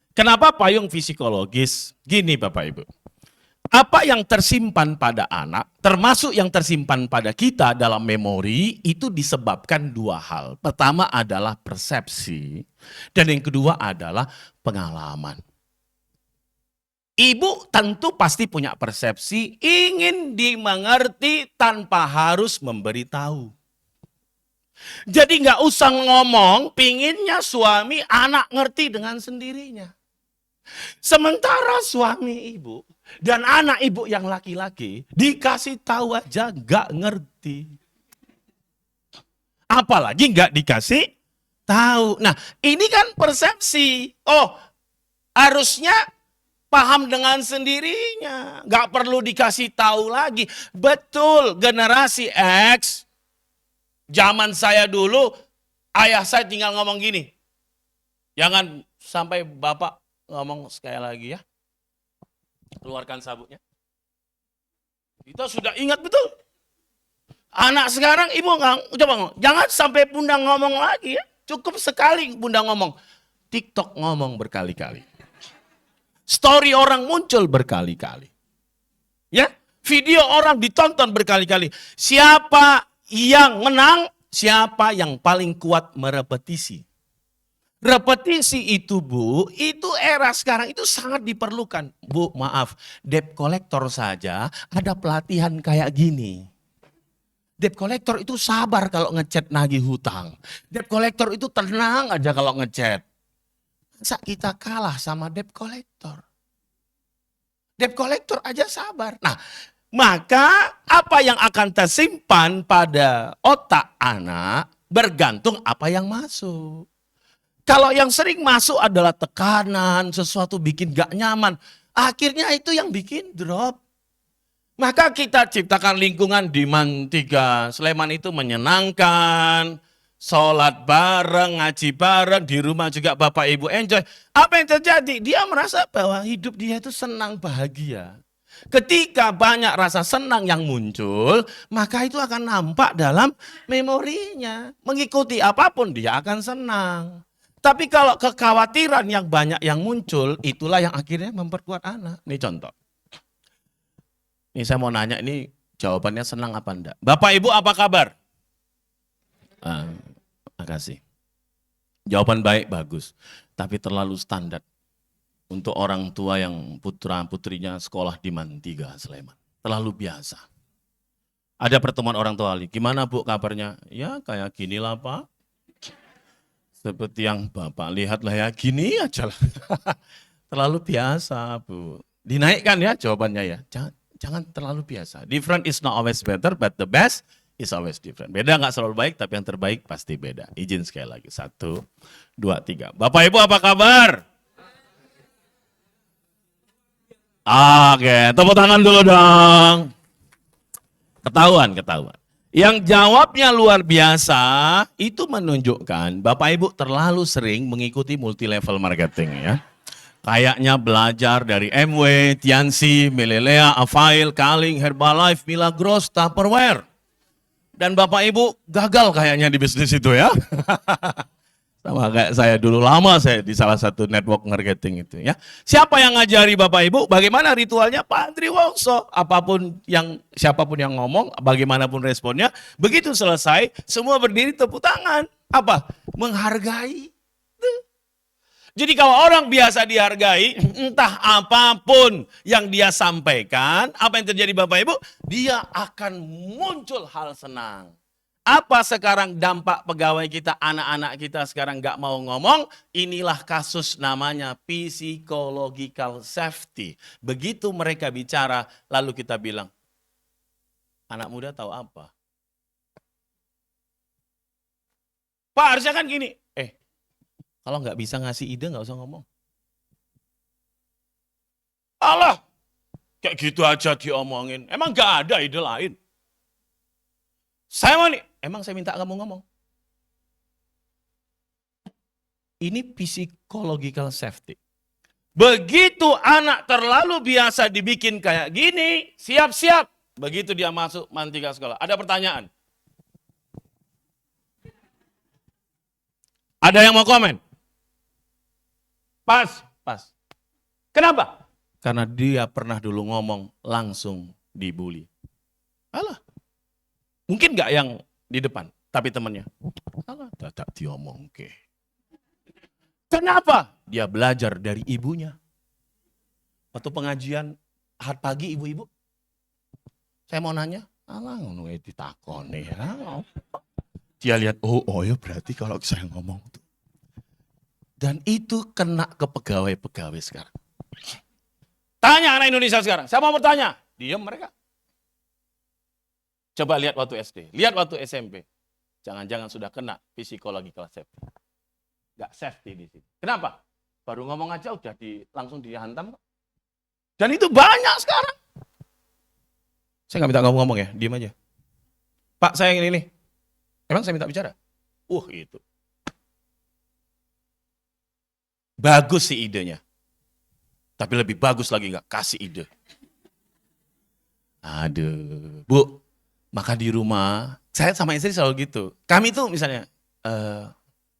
Speaker 4: Kenapa payung psikologis? Gini Bapak Ibu, apa yang tersimpan pada anak, termasuk yang tersimpan pada kita dalam memori, itu disebabkan 2 hal. Pertama adalah persepsi, dan yang kedua adalah pengalaman. Ibu tentu pasti punya persepsi, ingin dimengerti tanpa harus memberitahu. Jadi nggak usah ngomong, pinginnya suami anak ngerti dengan sendirinya. Sementara suami ibu dan anak ibu yang laki-laki dikasih tahu aja nggak ngerti. Apalagi nggak dikasih tahu. Nah ini kan persepsi. Oh harusnya paham dengan sendirinya. Nggak perlu dikasih tahu lagi. Betul generasi X. Zaman saya dulu ayah saya tinggal ngomong gini. Jangan sampai bapak ngomong sekali lagi ya. Keluarkan sabuknya. Kita sudah ingat betul. Anak sekarang ibu coba ngomong. Jangan sampai bunda ngomong lagi ya. Cukup sekali bunda ngomong. TikTok ngomong berkali-kali. Story orang muncul berkali-kali. Ya, video orang ditonton berkali-kali. Siapa yang menang? Siapa yang paling kuat merepetisi? Repetisi itu Bu, itu era sekarang itu sangat diperlukan. Bu maaf, debt collector saja ada pelatihan kayak gini. Debt collector itu sabar kalau ngechat nagih hutang. Debt collector itu tenang aja kalau ngechat. Masa kita kalah sama debt collector? Debt collector aja sabar. Nah, maka apa yang akan tersimpan pada otak anak bergantung apa yang masuk. Kalau yang sering masuk adalah tekanan, sesuatu bikin gak nyaman. Akhirnya itu yang bikin drop. Maka kita ciptakan lingkungan di Mantiga Sleman itu menyenangkan. Sholat bareng, ngaji bareng, di rumah juga Bapak Ibu enjoy. Apa yang terjadi? Dia merasa bahwa hidup dia itu senang, bahagia. Ketika banyak rasa senang yang muncul, maka itu akan nampak dalam memorinya. Mengikuti apapun dia akan senang. Tapi kalau kekhawatiran yang banyak yang muncul, itulah yang akhirnya memperkuat anak. Ini contoh. Ini saya mau nanya, ini jawabannya senang apa enggak? Bapak Ibu apa kabar? Makasih. Jawaban baik, bagus. Tapi terlalu standar. Untuk orang tua yang putra-putrinya sekolah di Mantiga Sleman. Terlalu biasa. Ada pertemuan orang tua wali. Gimana Bu kabarnya? Ya kayak gini lah Pak. Seperti yang Bapak lihat lah ya, gini aja lah. Terlalu biasa Bu. Dinaikkan ya jawabannya ya. Jangan terlalu biasa. Different is not always better, but the best is always different. Beda nggak selalu baik, tapi yang terbaik pasti beda. Izin sekali lagi. 1, 2, 3. Bapak Ibu apa kabar? Oke, tepuk tangan dulu dong. Ketahuan. Yang jawabnya luar biasa, itu menunjukkan Bapak Ibu terlalu sering mengikuti multi level marketing ya. Kayaknya belajar dari MW, Tiansi, Milelea, Avail, Kaling, Herbalife, Milagros, Tupperware. Dan Bapak Ibu gagal kayaknya di bisnis itu ya. Sama kayak saya dulu lama saya di salah satu network marketing itu ya. Siapa yang ngajari Bapak Ibu? Bagaimana ritualnya? Pak Andri Wongso. Siapapun yang ngomong, bagaimanapun responnya, begitu selesai semua berdiri tepuk tangan. Apa? Menghargai. Jadi kalau orang biasa dihargai, entah apapun yang dia sampaikan, apa yang terjadi Bapak Ibu, dia akan muncul hal senang. Apa sekarang dampak pegawai kita, anak-anak kita sekarang nggak mau ngomong, inilah kasus namanya psychological safety. Begitu mereka bicara, lalu kita bilang, anak muda tahu apa? Pak harusnya kan gini, kalau nggak bisa ngasih ide nggak usah ngomong. Alah, kayak gitu aja diomongin. Emang nggak ada ide lain? Saya mau nih, emang saya minta kamu ngomong. Ini psychological safety. Begitu anak terlalu biasa dibikin kayak gini, siap-siap. Begitu dia masuk mantika sekolah. Ada pertanyaan? Ada yang mau komen? Pas. Kenapa? Karena dia pernah dulu ngomong langsung dibully. Alah. Mungkin nggak yang di depan, tapi temannya. Alah, tak diomong ke. Kenapa? Dia belajar dari ibunya. Waktu pengajian Ahad pagi ibu-ibu. Saya mau nanya, alah ngono ditakoni ya. Dia lihat, oh ya berarti kalau saya ngomong tuh. Dan itu kena ke pegawai-pegawai sekarang. Tanya anak Indonesia sekarang, siapa mau bertanya? Diam mereka. Coba lihat waktu SD, lihat waktu SMP. Jangan-jangan sudah kena psychological safety. Gak safety di sini. Kenapa? Baru ngomong aja udah langsung dihantam. Dan itu banyak sekarang. Saya nggak minta kamu ngomong ya, diam aja. Pak, saya ini nih. Emang saya minta bicara? Itu. Bagus sih idenya. Tapi lebih bagus lagi nggak kasih ide. Aduh, Bu, maka di rumah, saya sama istri selalu gitu. Kami tuh misalnya,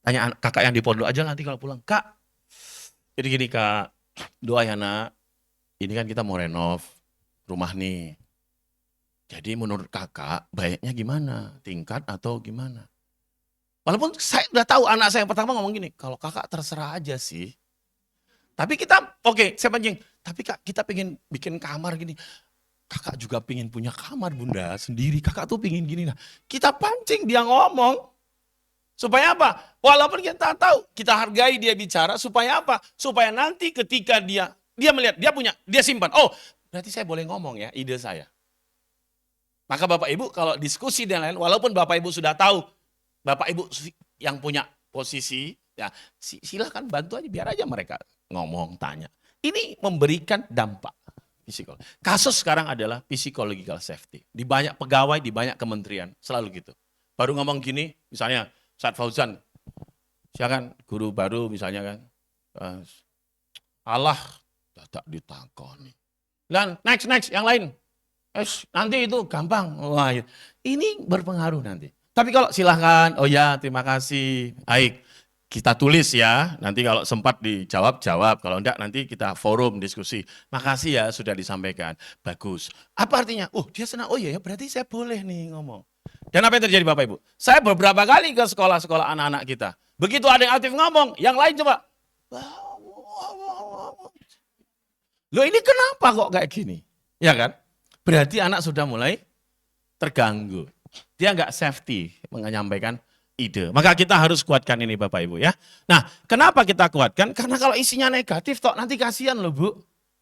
Speaker 4: tanya kakak yang di pondok aja nanti kalau pulang. Kak, jadi gini Kak, doa ya nak, ini kan kita mau renov rumah nih. Jadi menurut kakak, baiknya gimana? Tingkat atau gimana? Walaupun saya udah tahu anak saya yang pertama ngomong gini, kalau kakak terserah aja sih. Tapi kita, saya pancing. Tapi Kak, kita pengen bikin kamar gini. Kakak juga pengen punya kamar bunda sendiri. Kakak tuh pengen gini. Nah, kita pancing dia ngomong. Supaya apa? Walaupun kita tahu, kita hargai dia bicara. Supaya apa? Supaya nanti ketika dia melihat, dia simpan. Oh, berarti saya boleh ngomong ya ide saya. Maka Bapak Ibu kalau diskusi dan lain, walaupun Bapak Ibu sudah tahu, Bapak Ibu yang punya posisi, ya silahkan bantu aja, biar aja mereka ngomong, tanya. Ini memberikan dampak psikologis. Kasus sekarang adalah psychological safety. Di banyak pegawai, di banyak kementerian, selalu gitu. Baru ngomong gini, misalnya Ustadz Fauzan, silakan guru baru misalnya kan, Allah tak ditakoni. Dan next, yang lain. Nanti itu gampang. Wah, ini berpengaruh nanti. Tapi kalau silahkan, oh ya terima kasih, baik. Kita tulis ya, nanti kalau sempat dijawab, kalau enggak nanti kita forum diskusi. Makasih ya sudah disampaikan, bagus. Apa artinya? Dia senang, oh iya ya berarti saya boleh nih ngomong. Dan apa yang terjadi Bapak Ibu? Saya beberapa kali ke sekolah-sekolah anak-anak kita. Begitu ada yang aktif ngomong, yang lain coba. Loh ini kenapa kok kayak gini? Ya kan? Berarti anak sudah mulai terganggu. Dia enggak safety menyampaikan ide. Maka kita harus kuatkan ini Bapak Ibu ya. Nah, kenapa kita kuatkan? Karena kalau isinya negatif, nanti kasihan loh Bu.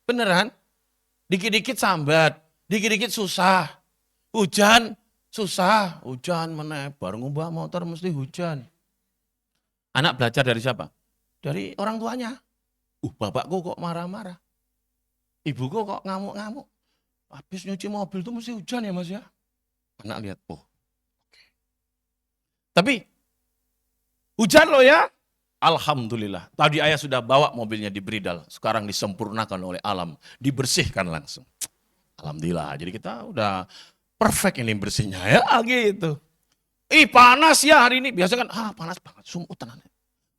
Speaker 4: Beneran? Dikit-dikit sambat, dikit-dikit susah. Hujan, susah. Hujan meneh, baru ngubah motor mesti hujan. Anak belajar dari siapa? Dari orang tuanya. Bapakku kok marah-marah. Ibuku kok ngamuk-ngamuk. Habis nyuci mobil itu mesti hujan ya Mas ya. Anak lihat, oke. Tapi hujan loh ya. Alhamdulillah. Tadi ayah sudah bawa mobilnya di Bridal. Sekarang disempurnakan oleh alam. Dibersihkan langsung. Alhamdulillah. Jadi kita udah perfect ini bersihnya ya gitu. Panas ya hari ini. Biasa kan, panas banget. Sumutan.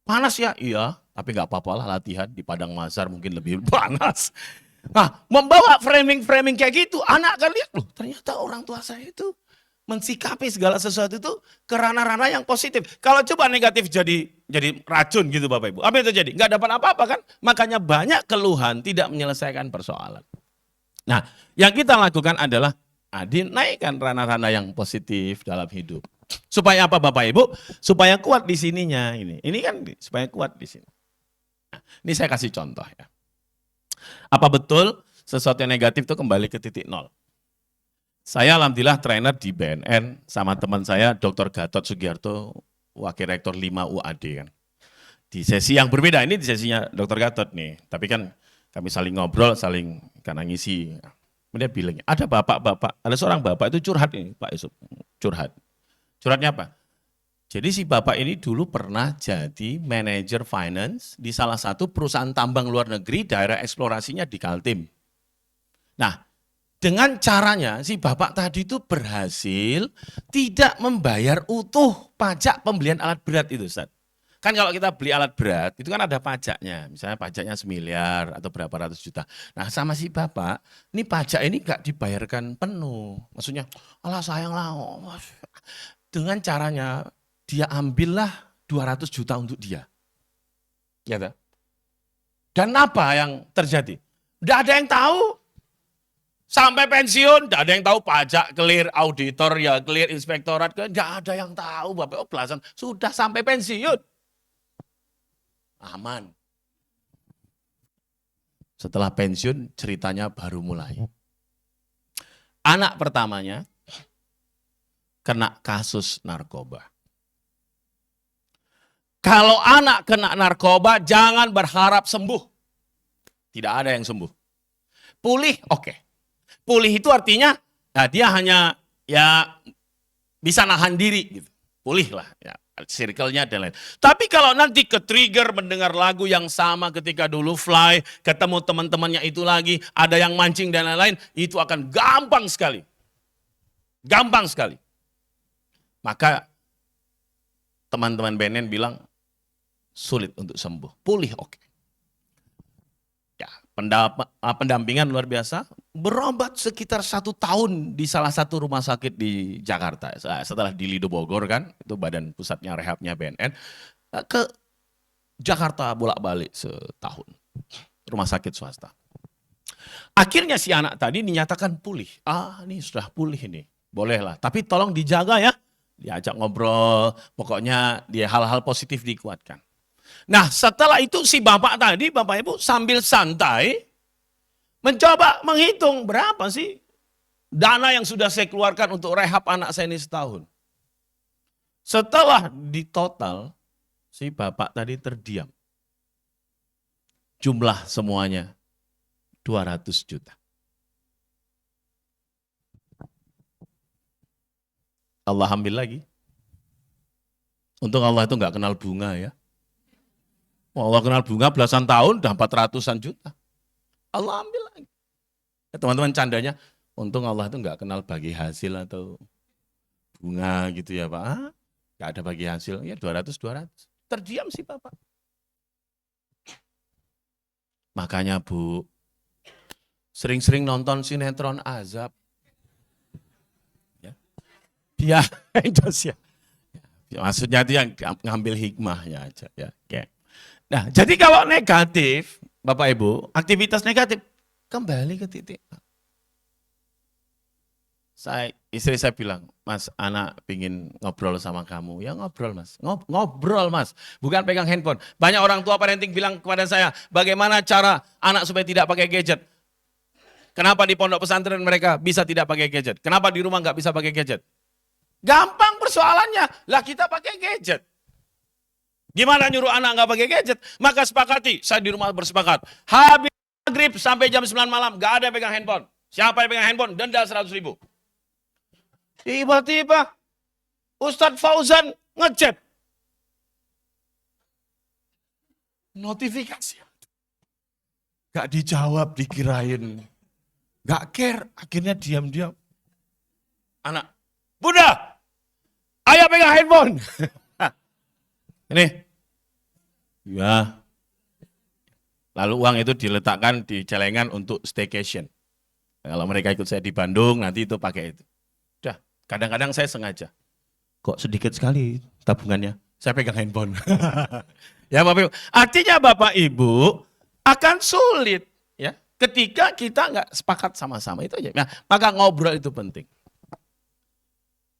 Speaker 4: Panas ya? Iya. Tapi gak apa-apa lah latihan di Padang Mazhar mungkin lebih panas. Nah, membawa framing-framing kayak gitu. Anak kan lihat, loh ternyata orang tua saya itu mensikapi segala sesuatu itu ke ranah-ranah yang positif. Kalau coba negatif jadi racun gitu Bapak Ibu. Apa yang terjadi? Nggak dapat apa-apa kan? Makanya banyak keluhan tidak menyelesaikan persoalan. Nah, yang kita lakukan adalah naikkan ranah-ranah yang positif dalam hidup. Supaya apa Bapak Ibu? Supaya kuat di sininya ini. Ini kan supaya kuat di sini. Nah, ini saya kasih contoh ya. Apa betul sesuatu yang negatif itu kembali ke titik nol? Saya alhamdulillah trainer di BNN sama teman saya Dr. Gatot Sugiarto, Wakil Rektor 5 UAD kan. Di sesi yang berbeda, ini di sesinya Dr. Gatot nih. Tapi kan kami saling ngobrol, saling karena ngisi. Dia bilang, ada bapak-bapak, ada seorang bapak itu curhat ini Pak Yusuf, curhat. Curhatnya apa? Jadi si bapak ini dulu pernah jadi manajer finance di salah satu perusahaan tambang luar negeri, daerah eksplorasinya di Kaltim. Nah, dengan caranya si bapak tadi itu berhasil tidak membayar utuh pajak pembelian alat berat itu Ustaz. Kan kalau kita beli alat berat itu kan ada pajaknya, misalnya pajaknya 1 miliar atau berapa ratus juta. Nah sama si bapak, ini pajak ini gak dibayarkan penuh. Maksudnya, alah sayang lah. Dengan caranya dia ambillah 200 juta untuk dia. Ya, dan apa yang terjadi? Tidak ada yang tahu. Sampai pensiun, tidak ada yang tahu pajak, clear, auditor, ya clear, inspektorat, tidak ada yang tahu. Bapak belasan, sudah sampai pensiun. Aman. Setelah pensiun, ceritanya baru mulai. Anak pertamanya kena kasus narkoba. Kalau anak kena narkoba, jangan berharap sembuh. Tidak ada yang sembuh. Pulih, oke. Pulih itu artinya dia hanya ya bisa nahan diri gitu. Pulih lah ya, circle-nya dan lain. Tapi kalau nanti ke-trigger mendengar lagu yang sama ketika dulu Fly, ketemu teman-temannya itu lagi, ada yang mancing dan lain-lain, itu akan gampang sekali. Gampang sekali. Maka teman-teman BNN bilang sulit untuk sembuh. Pulih oke. Ya, pendampingan luar biasa. Berobat sekitar 1 tahun di salah satu rumah sakit di Jakarta. Setelah di Lido Bogor kan, itu badan pusatnya rehabnya BNN. Ke Jakarta bolak-balik setahun. Rumah sakit swasta. Akhirnya si anak tadi dinyatakan pulih. Ini sudah pulih ini. Bolehlah. Tapi tolong dijaga ya. Diajak ngobrol. Pokoknya dia hal-hal positif dikuatkan. Nah setelah itu si bapak tadi, Bapak Ibu sambil santai, mencoba menghitung berapa sih dana yang sudah saya keluarkan untuk rehab anak saya ini setahun. Setelah ditotal, si bapak tadi terdiam. Jumlah semuanya 200 juta. Allah ambil lagi. Untung Allah itu nggak kenal bunga ya. Allah kenal bunga belasan tahun, udah 400-an juta. Allah ambil lagi. Ya, teman-teman candanya, untung Allah itu nggak kenal bagi hasil atau bunga gitu ya Pak. Nggak ada bagi hasil, ya 200. Terdiam sih Bapak. Makanya Bu, sering-sering nonton sinetron azab. Ya. Biar Indonesia. Ya, maksudnya itu yang ngambil hikmahnya aja ya. Kayak. Nah, jadi kalau negatif, Bapak Ibu, aktivitas negatif, kembali ke titik. Istri saya bilang, Mas, anak pingin ngobrol sama kamu. Ya ngobrol Mas, ngobrol Mas, bukan pegang handphone. Banyak orang tua parenting bilang kepada saya, bagaimana cara anak supaya tidak pakai gadget. Kenapa di pondok pesantren mereka bisa tidak pakai gadget? Kenapa di rumah nggak bisa pakai gadget? Gampang persoalannya. Lah kita pakai gadget. Gimana nyuruh anak nggak pakai gadget? Maka sepakati, saya di rumah bersepakat. Habis maghrib sampai jam 9 malam, nggak ada yang pegang handphone. Siapa yang pegang handphone, denda 100.000. Tiba-tiba Ustadz Fauzan ngechat. Notifikasi. Gak dijawab, dikirain. Gak care, akhirnya diam-diam. Anak, Bunda, ayah pegang handphone. Ini. Ya. Lalu uang itu diletakkan di celengan untuk staycation. Kalau mereka ikut saya di Bandung, nanti itu pakai itu. Udah, kadang-kadang saya sengaja. Kok sedikit sekali tabungannya? Saya pegang handphone. Ya Bapak Ibu. Artinya Bapak Ibu akan sulit ya ketika kita nggak sepakat sama-sama, itu aja. Nah, maka ngobrol itu penting.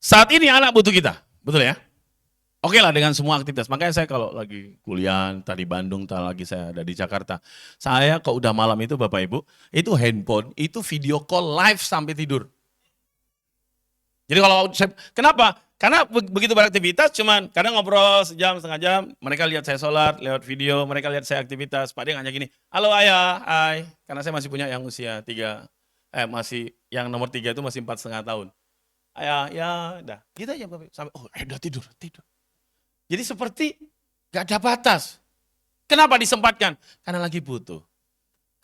Speaker 4: Saat ini anak butuh kita, betul ya? Oke lah dengan semua aktivitas. Makanya saya kalau lagi kuliah, tadi Bandung, tadi lagi saya ada di Jakarta. Saya kalau udah malam itu Bapak Ibu, itu handphone, itu video call live sampai tidur. Jadi kalau saya, kenapa? Karena begitu beraktivitas, cuman kadang ngobrol sejam, setengah jam, mereka lihat saya sholat, lewat video, mereka lihat saya aktivitas. Pak Deng hanya gini, halo ayah, hai. Karena saya masih punya yang usia 3, masih yang nomor 3 itu masih 4,5 tahun. Ayah, ya udah, gitu aja Bapak. Sampai, udah tidur. Jadi seperti gak ada batas. Kenapa disempatkan? Karena lagi butuh.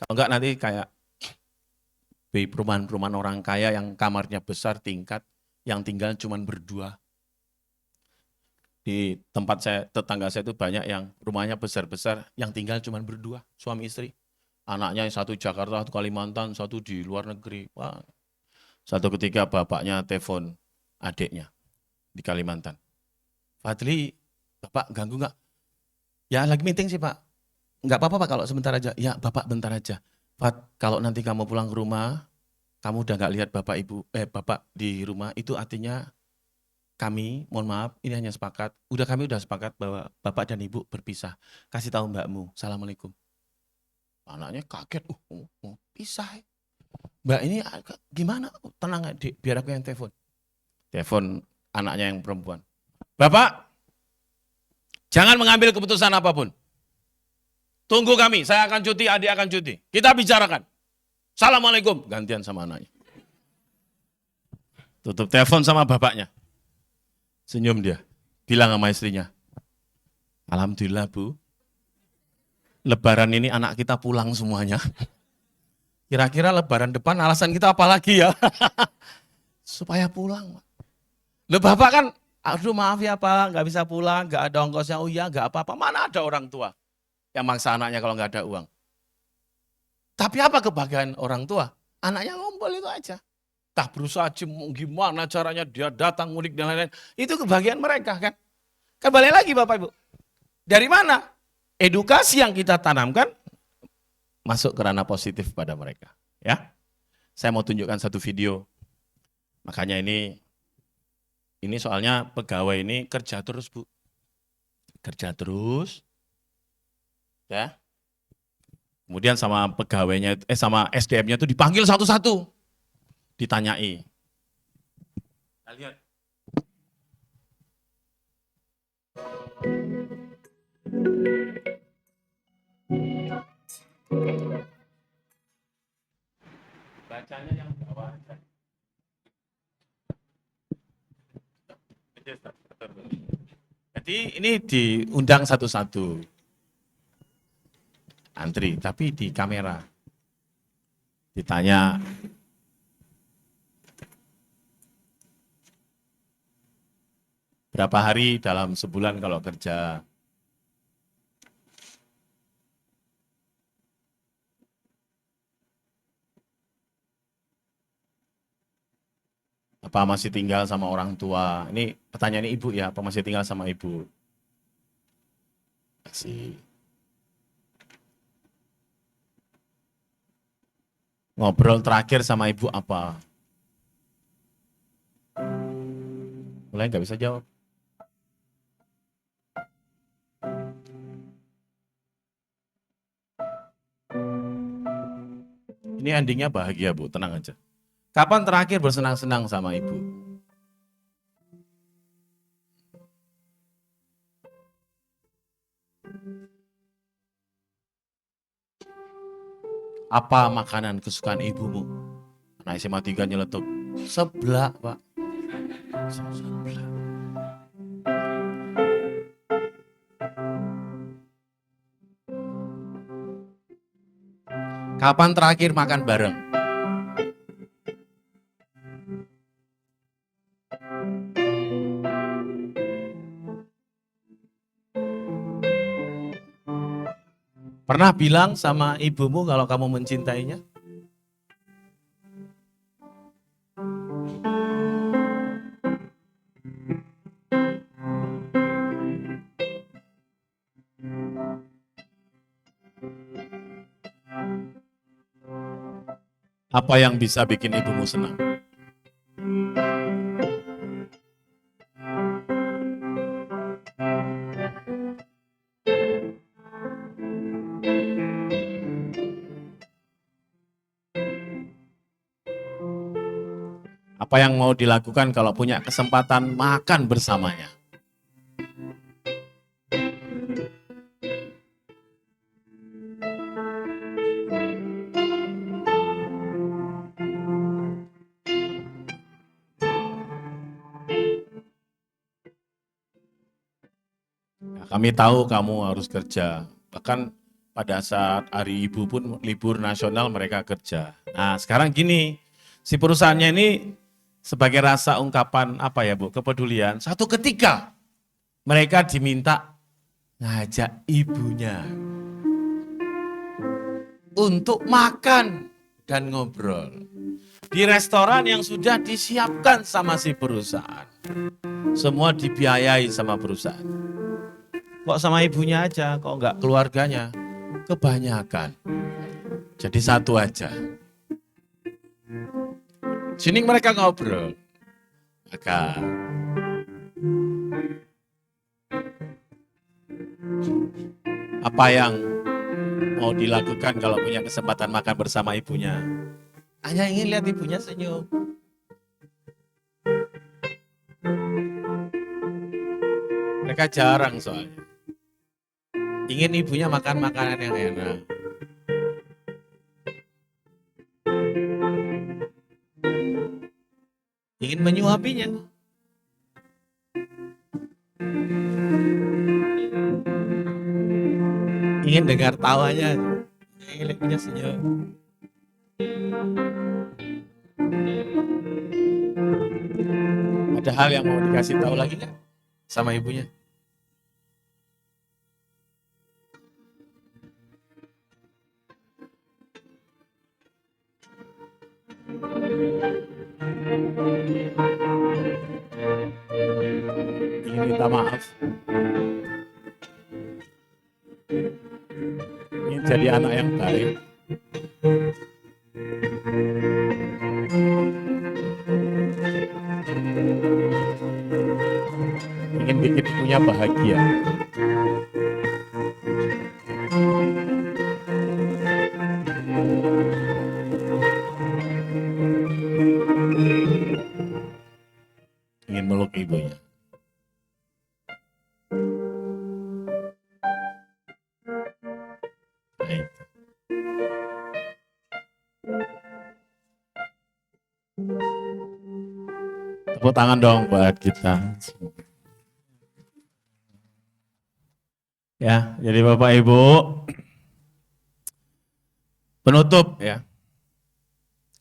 Speaker 4: Kalau enggak nanti kayak di perumahan-perumahan orang kaya yang kamarnya besar tingkat, yang tinggal cuma berdua. Di tempat saya, tetangga saya itu banyak yang rumahnya besar-besar, yang tinggal cuma berdua, suami istri. Anaknya yang satu Jakarta, satu Kalimantan, satu di luar negeri. Wah. Satu ketika bapaknya telepon adiknya di Kalimantan. Fadli, Bapak ganggu nggak? Ya lagi meeting sih Pak. Nggak apa-apa Pak kalau sebentar aja. Ya Bapak bentar aja. Fad, kalau nanti kamu pulang ke rumah, kamu udah nggak lihat Bapak di rumah, itu artinya kami, mohon maaf, ini hanya sepakat. Kami udah sepakat bahwa Bapak dan Ibu berpisah. Kasih tahu mbakmu, Assalamualaikum. Anaknya kaget, pisah. Mbak ini gimana? Tenang adik, biar aku yang telepon. Telepon anaknya yang perempuan. Bapak, jangan mengambil keputusan apapun. Tunggu kami, saya akan cuti, adik akan cuti. Kita bicarakan. Assalamualaikum, gantian sama anaknya. Tutup telepon sama bapaknya. Senyum dia, bilang sama istrinya, alhamdulillah Bu, lebaran ini anak kita pulang semuanya. Kira-kira lebaran depan alasan kita apa lagi ya? Supaya pulang. Loh Bapak kan, aduh maaf ya Pak, nggak bisa pulang, nggak ada ongkosnya. Oh iya, nggak apa-apa. Mana ada orang tua yang maksa anaknya kalau nggak ada uang. Tapi apa kebahagiaan orang tua? Anaknya ngumpul itu aja. Tak berusaha gimana caranya dia datang mudik dan lain-lain. Itu kebahagiaan mereka kan. Kembali lagi Bapak Ibu. Dari mana? Edukasi yang kita tanamkan masuk ke ranah positif pada mereka. Ya, saya mau tunjukkan satu video. Makanya ini soalnya pegawai ini kerja terus Bu. Kerja terus. Ya. Kemudian sama pegawainya, sama SDM-nya itu dipanggil satu-satu. Ditanyai. Kita lihat. Bacanya yang bawah aja. Jadi ini diundang satu-satu. Antri, tapi di kamera. Ditanya, berapa hari dalam sebulan kalau kerja? Apa masih tinggal sama orang tua? Ini pertanyaan ibu ya, apa masih tinggal sama ibu? Masih. Ngobrol terakhir sama ibu apa? Mulai nggak bisa jawab. Ini endingnya bahagia Bu, tenang aja. Kapan terakhir bersenang-senang sama Ibu? Apa makanan kesukaan ibumu? Anak SMA 3 nyeletuk, seblak Pak. Seblak. Kapan terakhir makan bareng? Pernah bilang sama ibumu kalau kamu mencintainya? Apa yang bisa bikin ibumu senang? Apa yang mau dilakukan kalau punya kesempatan makan bersamanya? Nah, kami tahu kamu harus kerja. Bahkan pada saat hari ibu pun libur nasional mereka kerja. Nah sekarang gini, si perusahaannya ini sebagai rasa ungkapan apa ya Bu, kepedulian. Satu ketika mereka diminta ngajak ibunya untuk makan dan ngobrol di restoran yang sudah disiapkan sama si perusahaan. Semua dibiayai sama perusahaan. Kok sama ibunya aja, kok enggak keluarganya? Kebanyakan. Jadi satu aja. Sini mereka ngobrol. Maka apa yang mau dilakukan kalau punya kesempatan makan bersama ibunya? Hanya ingin lihat ibunya senyum. Mereka jarang soalnya. Ingin ibunya makan makanan yang enak. Ingin menyuapinya. Ingin dengar tawanya. Ingin lihat ibunya senyum. Ada hal yang mau dikasih tahu lagi nggak sama ibunya? Ingin minta maaf. Ingin jadi anak yang baik. Ingin bikin ibunya bahagia. Ingin meluk ibunya. Nah, itu. Tepuk tangan dong buat kita. Ya, jadi Bapak Ibu, penutup ya.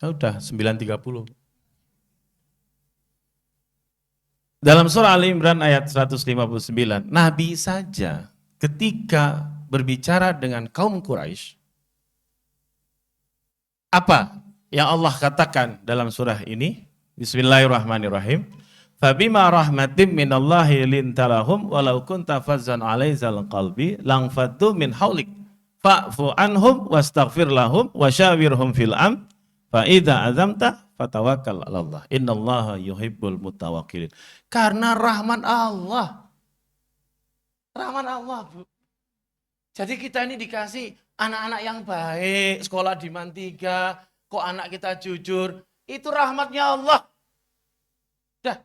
Speaker 4: Udah 9.30. Dalam surah Ali Imran ayat 159, Nabi saja ketika berbicara dengan kaum Quraisy, apa yang Allah katakan dalam surah ini? Bismillahirrahmanirrahim. Fabima rahmatim minallahi lintalahum walau kunta fazzan alaizal qalbi lang faddu min haulik fa'fu anhum wastaghfir lahum wasyawirhum fil am fa idza azamta fatawakkal 'alallah innallaha yuhibbul mutawakkilin. Karena rahman Allah. Rahman Allah, Bu. Jadi kita ini dikasih anak-anak yang baik, sekolah di Mantiga, kok anak kita jujur, itu rahmatnya Allah. Dah.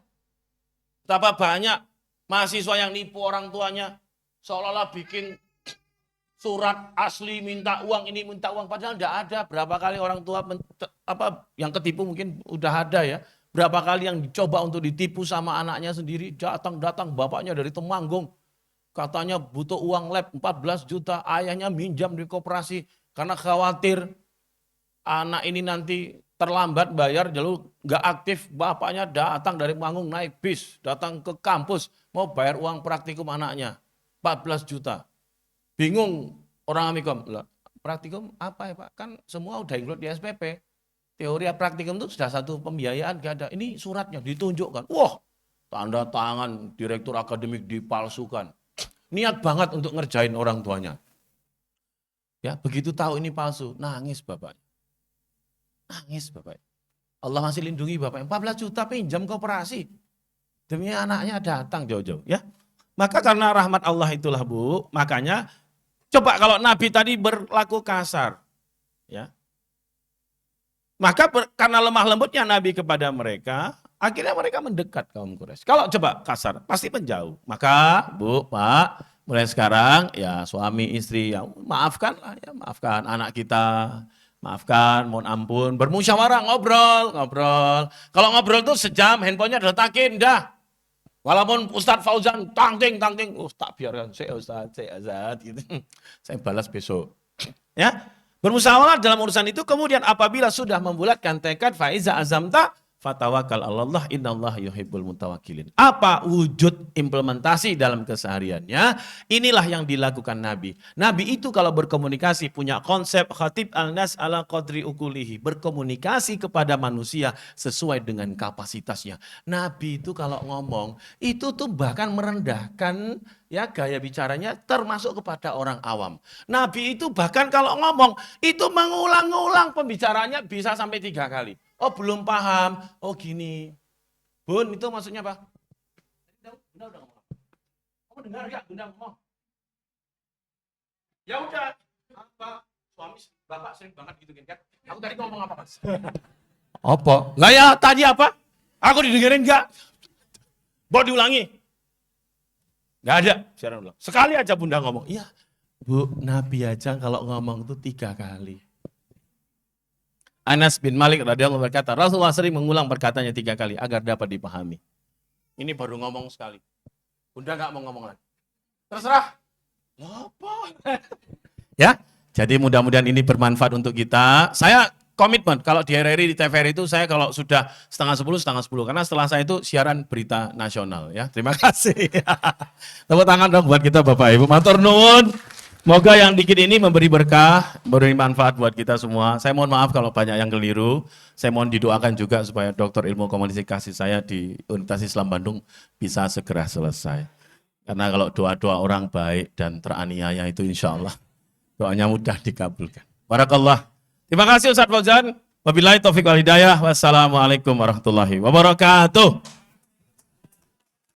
Speaker 4: Betapa banyak mahasiswa yang nipu orang tuanya, seolah-olah bikin surat asli minta uang, ini minta uang, padahal tidak ada. Berapa kali orang tua yang ketipu mungkin udah ada ya. Berapa kali yang dicoba untuk ditipu sama anaknya sendiri, datang bapaknya dari Temanggung, katanya butuh uang lab 14 juta, ayahnya minjam di koperasi karena khawatir anak ini nanti terlambat bayar, lalu nggak aktif, bapaknya datang dari Temanggung naik bis, datang ke kampus, mau bayar uang praktikum anaknya, 14 juta. Bingung orang Amikom, praktikum apa ya Pak? Kan semua udah include di SPP. Teori praktikum itu sudah satu pembiayaan, gak ada. Ini suratnya ditunjukkan. Wah, tanda tangan direktur akademik dipalsukan. Niat banget untuk ngerjain orang tuanya. Ya, begitu tahu ini palsu, nangis bapaknya. Nangis bapaknya. Allah masih lindungi bapaknya. 14 juta pinjam koperasi. Demi anaknya datang jauh-jauh. Ya, maka karena rahmat Allah itulah Bu, makanya coba kalau Nabi tadi berlaku kasar, ya, maka karena lemah lembutnya Nabi kepada mereka, akhirnya mereka mendekat kaum Quraisy. Kalau coba kasar, pasti menjauh. Maka Bu, Pak, mulai sekarang ya suami istri ya maafkanlah, ya maafkan anak kita, maafkan, mohon ampun, bermusyawarah, ngobrol. Kalau ngobrol tuh sejam, handphonenya diletakin, dah. Walaupun Ustadz Fauzan tangting, tak biarkan saya Ustadz, gitu. Saya balas besok. Ya, bermusyawarah dalam urusan itu, kemudian apabila sudah membulatkan tekad, faiza azamta fatawakal Allah, innallaha yuhibbul mutawakkilin. Apa wujud implementasi dalam kesehariannya? Inilah yang dilakukan Nabi. Nabi itu kalau berkomunikasi punya konsep khatib al-nas ala qadri ukulihi. Berkomunikasi kepada manusia sesuai dengan kapasitasnya. Nabi itu kalau ngomong, itu tuh bahkan merendahkan ya gaya bicaranya termasuk kepada orang awam. Nabi itu bahkan kalau ngomong, itu mengulang-ulang pembicaranya bisa sampai 3 kali. Oh belum paham, oh gini. Bun itu maksudnya apa? Bunda udah ngomong. Kamu dengar gak Bunda ngomong? Ya udah, apa? Suami bapak sering banget gitu kan? Aku tadi ngomong apa Mas? Apa? Lah ya tadi apa? Aku didengerin gak? Mau diulangi? Gak ada, siaran ulang. Sekali aja Bunda ngomong. Iya, Bu, Nabi aja kalau ngomong itu 3 kali. Anas bin Malik radhiyallahu anhu berkata, Rasulullah sering mengulang perkataannya 3 kali agar dapat dipahami. Ini baru ngomong sekali. Bunda nggak mau ngomong lagi. Terserah. Apa? Ya, jadi mudah-mudahan ini bermanfaat untuk kita. Saya komitmen kalau di RRI, di TVRI itu saya kalau sudah 9:30 karena setelah saya itu siaran berita nasional ya. Terima kasih. Tepuk tangan dong buat kita Bapak Ibu. Matur nuwun. Semoga yang dikit ini memberi berkah, memberi manfaat buat kita semua. Saya mohon maaf kalau banyak yang keliru. Saya mohon didoakan juga supaya Doktor Ilmu Komunikasi saya di Universitas Islam Bandung bisa segera selesai. Karena kalau doa-doa orang baik dan teraniaya itu insya Allah doanya mudah dikabulkan. Barakallah. Terima kasih Ustadz Fauzan. Wabillahi taufiq wal hidayah. Wassalamualaikum warahmatullahi wabarakatuh.